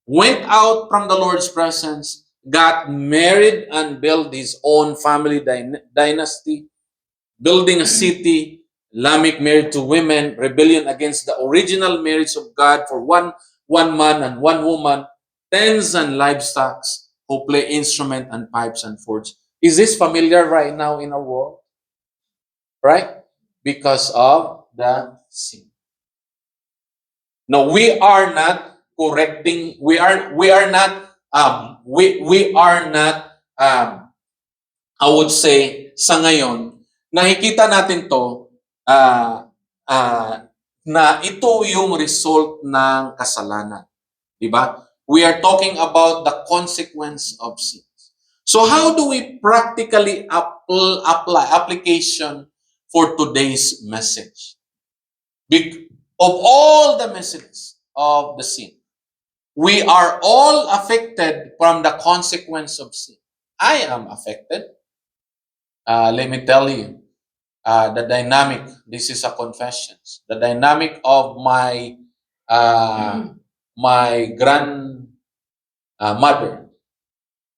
went out from the Lord's presence, got married and built his own family dynasty, building a city, Lamech married two women, rebellion against the original marriage of God for one man and one woman, tens and livestock who play instrument and pipes and forge. Is this familiar right now in our world? Right? Because of the sin. No, we are not correcting. We are not. I would say sa ngayon nakikita natin to na ito yung result ng kasalanan, di ba? We are talking about the consequence of sin. So how do we practically apply application for today's message? Of all the messages of the sin, we are all affected from the consequence of sin. I am affected. Let me tell you, the dynamic, this is a confession, the dynamic of my grandmother.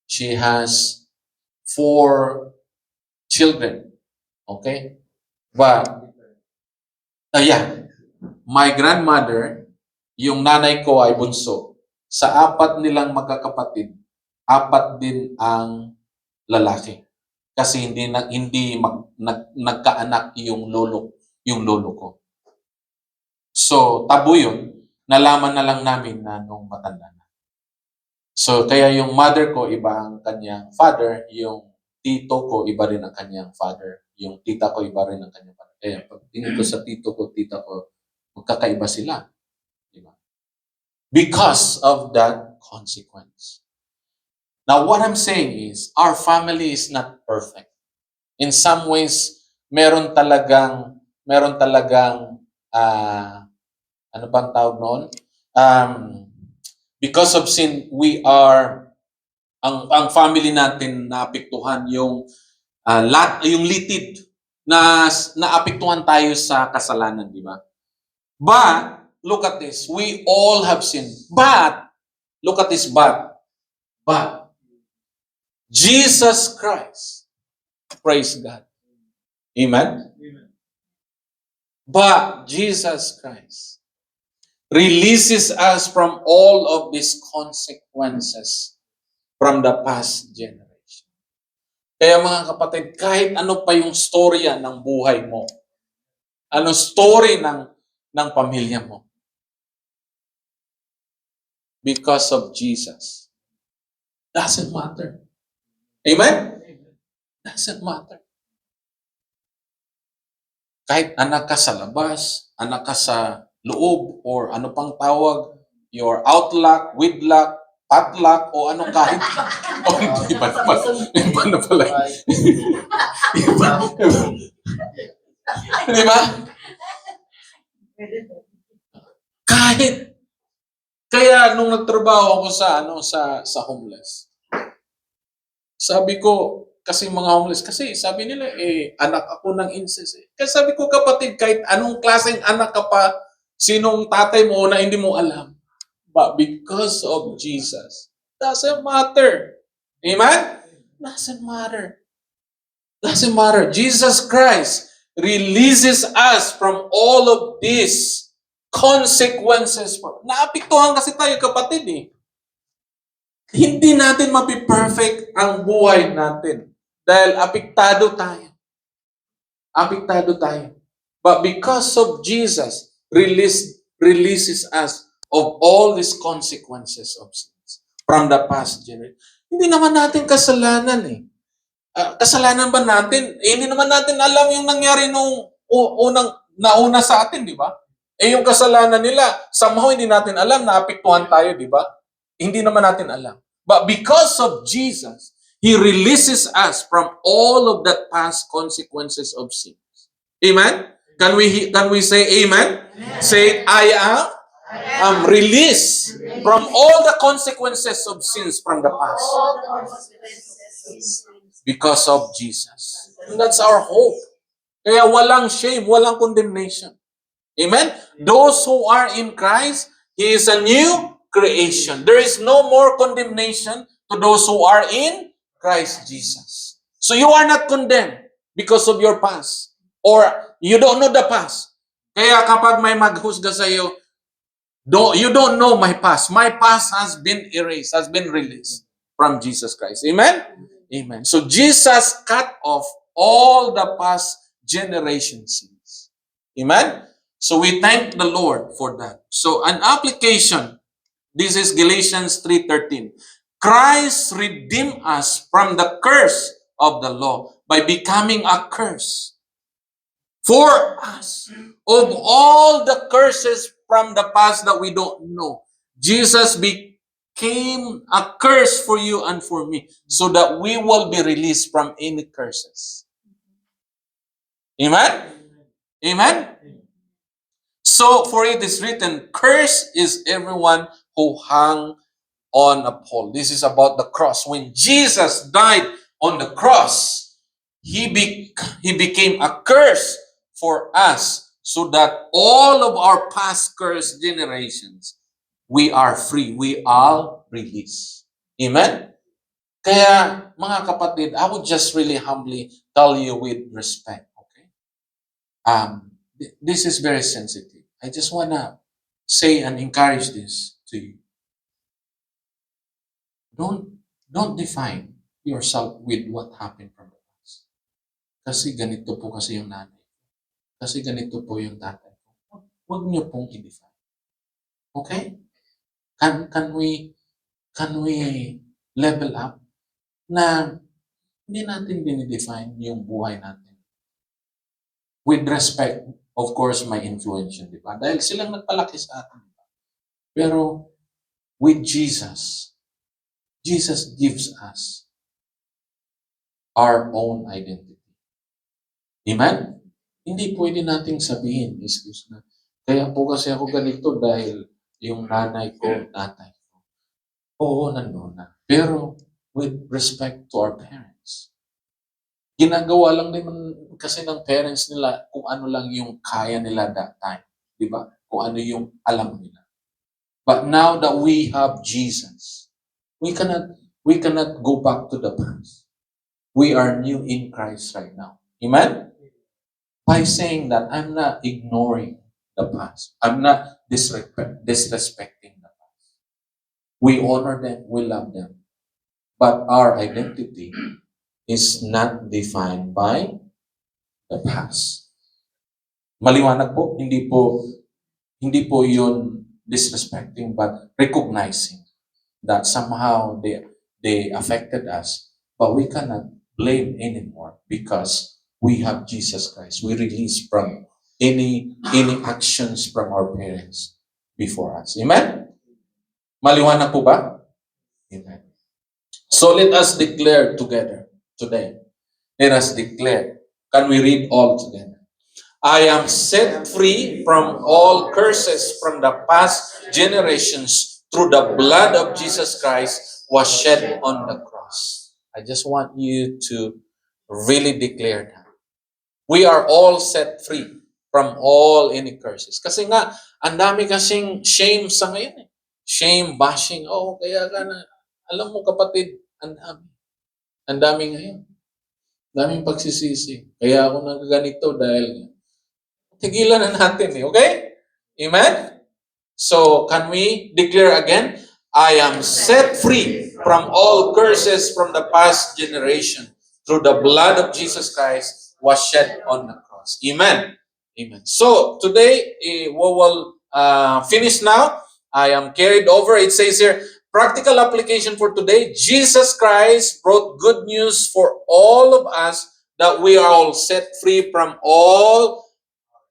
She has 4 children. Okay? But, my grandmother, yung nanay ko ay bunso. Sa 4 nilang magkakapatid, 4 din ang lalaki. Kasi hindi nagkaanak yung lolo ko. So, tabu yun. Nalaman na lang namin na nung matanda na. So, kaya yung mother ko, iba ang kanyang father. Yung tito ko, iba rin ang kanyang father. Yung tita ko, iba rin ang kanyang father. Kaya pag tingin ko sa tito ko, tita ko, magkakaiba sila. Diba? Because of that consequence. Now, what I'm saying is, our family is not perfect. In some ways, meron talagang, ano bang tawag noon? Because of sin, ang family natin naapektuhan yung litid na naapektuhan tayo sa kasalanan, di ba? But, look at this. We all have sinned. But, look at this but. Jesus Christ, praise God. Amen? But Jesus Christ releases us from all of these consequences from the past generation. Kaya mga kapatid, kahit ano pa yung storya ng buhay mo, ano story ng pamilya mo, because of Jesus, doesn't matter. Amen? Doesn't matter. Kahit anak ka sa labas, anak ka sa loob, or ano pang tawag, your outlook, widlock, padlock, o ano kahit. Oh, iba na pala. Iba na pala. Di ba? Kahit. Kaya nung nagtrabaho ako sa homeless, sabi ko, kasi mga homeless, kasi sabi nila, anak ako ng incest. Kaya sabi ko, kapatid, kahit anong klaseng anak ka pa, sinong tatay mo na hindi mo alam. But because of Jesus, doesn't matter. Amen? Doesn't matter. Doesn't matter. Jesus Christ releases us from all of these consequences. Naapektuhan kasi tayo, kapatid, eh. Hindi natin mapiperfect ang buhay natin. Dahil apektado tayo. Apektado tayo. But because of Jesus, releases us of all these consequences of sins from the past generation. Hindi naman natin kasalanan eh. Kasalanan ba natin? Hindi naman natin alam yung nangyari nung nauna sa atin, di ba? Yung kasalanan nila, somehow hindi natin alam, naapektuhan tayo, di ba? Hindi naman natin alam. But because of Jesus, He releases us from all of that past consequences of sins. Amen? Can we say amen? Amen. Say, I am released from all the consequences of sins from the past. Because of Jesus. And that's our hope. Kaya walang shame, walang condemnation. Amen? Those who are in Christ, He is a new creation. There is no more condemnation to those who are in Christ Jesus. So you are not condemned because of your past. Or you don't know the past. Kaya kapag may maghusga sa iyo, you don't know my past. My past has been erased, has been released from Jesus Christ. Amen? Amen. So Jesus cut off all the past generation sins. Amen? So we thank the Lord for that. So an application, this is Galatians 3:13. Christ redeemed us from the curse of the law by becoming a curse for us. Of all the curses from the past that we don't know, Jesus became a curse for you and for me so that we will be released from any curses. Amen? Amen? So, for it is written, cursed is everyone who hung on a pole. This is about the cross. When Jesus died on the cross, He became a curse for us so that all of our past cursed generations, we are free. We are released. Amen? Kaya, mga kapatid, I would just really humbly tell you with respect, okay? This is very sensitive. I just want to say and encourage this to you. Don't define yourself with what happened from the past. Kasi ganito po kasi yung nanay. Kasi ganito po yung tatay ko. Huwag niyo pong i-define. Okay? Can we level up na hindi natin dinidefine yung buhay natin? With respect, of course, may influence yun, di ba? Dahil silang nagpalaki sa atin. Diba? Pero with Jesus, Jesus gives us our own identity. Amen? Hindi pwede nating sabihin, excuse na, kaya po kasi ako ganito dahil yung nanay ko, tatay ko. Oo, nandun na. Pero with respect to our parents, ginagawa lang naman kasi ng parents nila kung ano lang yung kaya nila that time. Di ba? Kung ano yung alam nila. But now that we have Jesus, we cannot go back to the past. We are new in Christ right now. Amen? By saying that, I'm not ignoring the past. I'm not disrespecting the past. We honor them, we love them. But our identity is not defined by the past. Maliwanag po, hindi po yun disrespecting, but recognizing that somehow they affected us, But we cannot blame anymore because we have Jesus Christ. We release from any actions from our parents before us. Amen? Maliwanag po ba? Amen. So let us declare together today. Let us declare. Can we read all together? I am set free from all curses from the past generations through the blood of Jesus Christ was shed on the cross. I just want you to really declare that. We are all set free from all any curses. Kasi nga, ang dami kasing shame sa ngayon eh. Shame, bashing. Oh, kaya ka na. Alam mo kapatid, ang dami. Ang dami ngayon. Daming pagsisisi. Kaya ako nagaganito dahil tigilan na natin eh. Okay? Amen? So, can we declare again? I am set free from all curses from the past generation through the blood of Jesus Christ was shed on the cross. Amen? Amen. So, today, we will finish now. I am carried over. It says here, practical application for today. Jesus Christ brought good news for all of us that we are all set free from all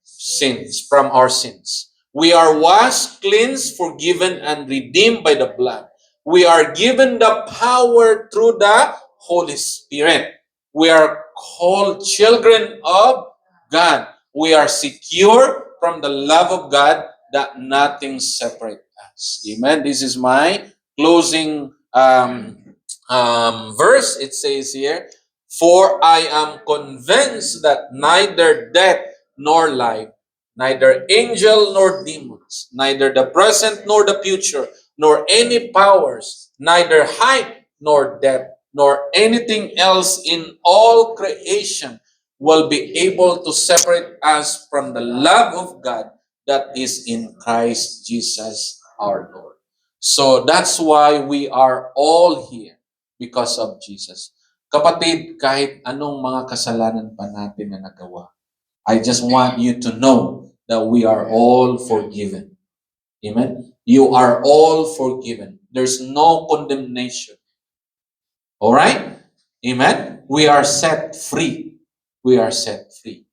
sins, from our sins. We are washed, cleansed, forgiven, and redeemed by the blood. We are given the power through the Holy Spirit. We are called children of God. We are secure from the love of God that nothing separates us. Amen. This is my closing verse. It says here, for I am convinced that neither death nor life, neither angel nor demons, neither the present nor the future, nor any powers, neither height nor depth, nor anything else in all creation will be able to separate us from the love of God that is in Christ Jesus our Lord. So that's why we are all here, because of Jesus. Kapatid, kahit anong mga kasalanan pa natin na nagawa, I just want you to know that we are all forgiven. Amen? You are all forgiven. There's no condemnation. All right? Amen? We are set free. We are set free.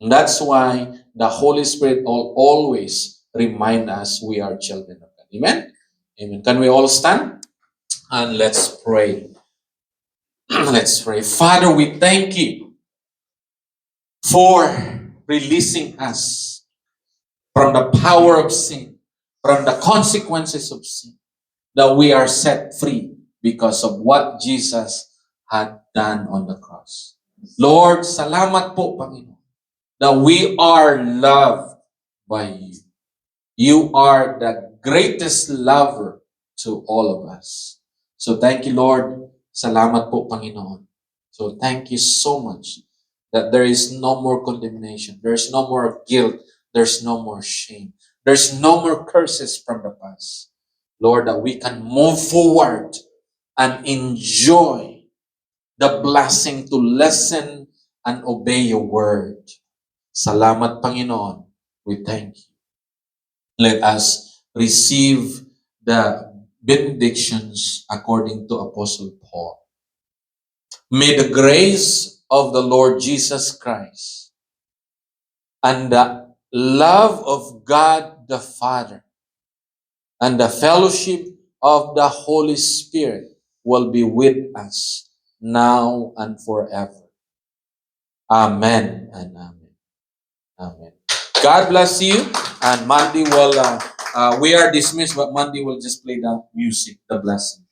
And that's why the Holy Spirit will always remind us we are children of God. Amen? Amen. Can we all stand? And let's pray. Let's pray. Father, we thank you for releasing us from the power of sin, from the consequences of sin, that we are set free because of what Jesus had done on the cross. Lord, salamat po, Panginoon, that we are loved by you. You are the greatest lover to all of us. So thank you, Lord. Salamat po, Panginoon. So thank you so much that there is no more condemnation. There's no more guilt. There's no more shame. There's no more curses from the past. Lord, that we can move forward and enjoy the blessing to listen and obey your word. Salamat, Panginoon. We thank you. Let us receive the benedictions according to Apostle Paul. May the grace of the Lord Jesus Christ and the love of God the Father and the fellowship of the Holy Spirit will be with us now and forever. Amen and amen. Amen. God bless you. And Mandy will, we are dismissed, but Mandy will just play the music, the blessing.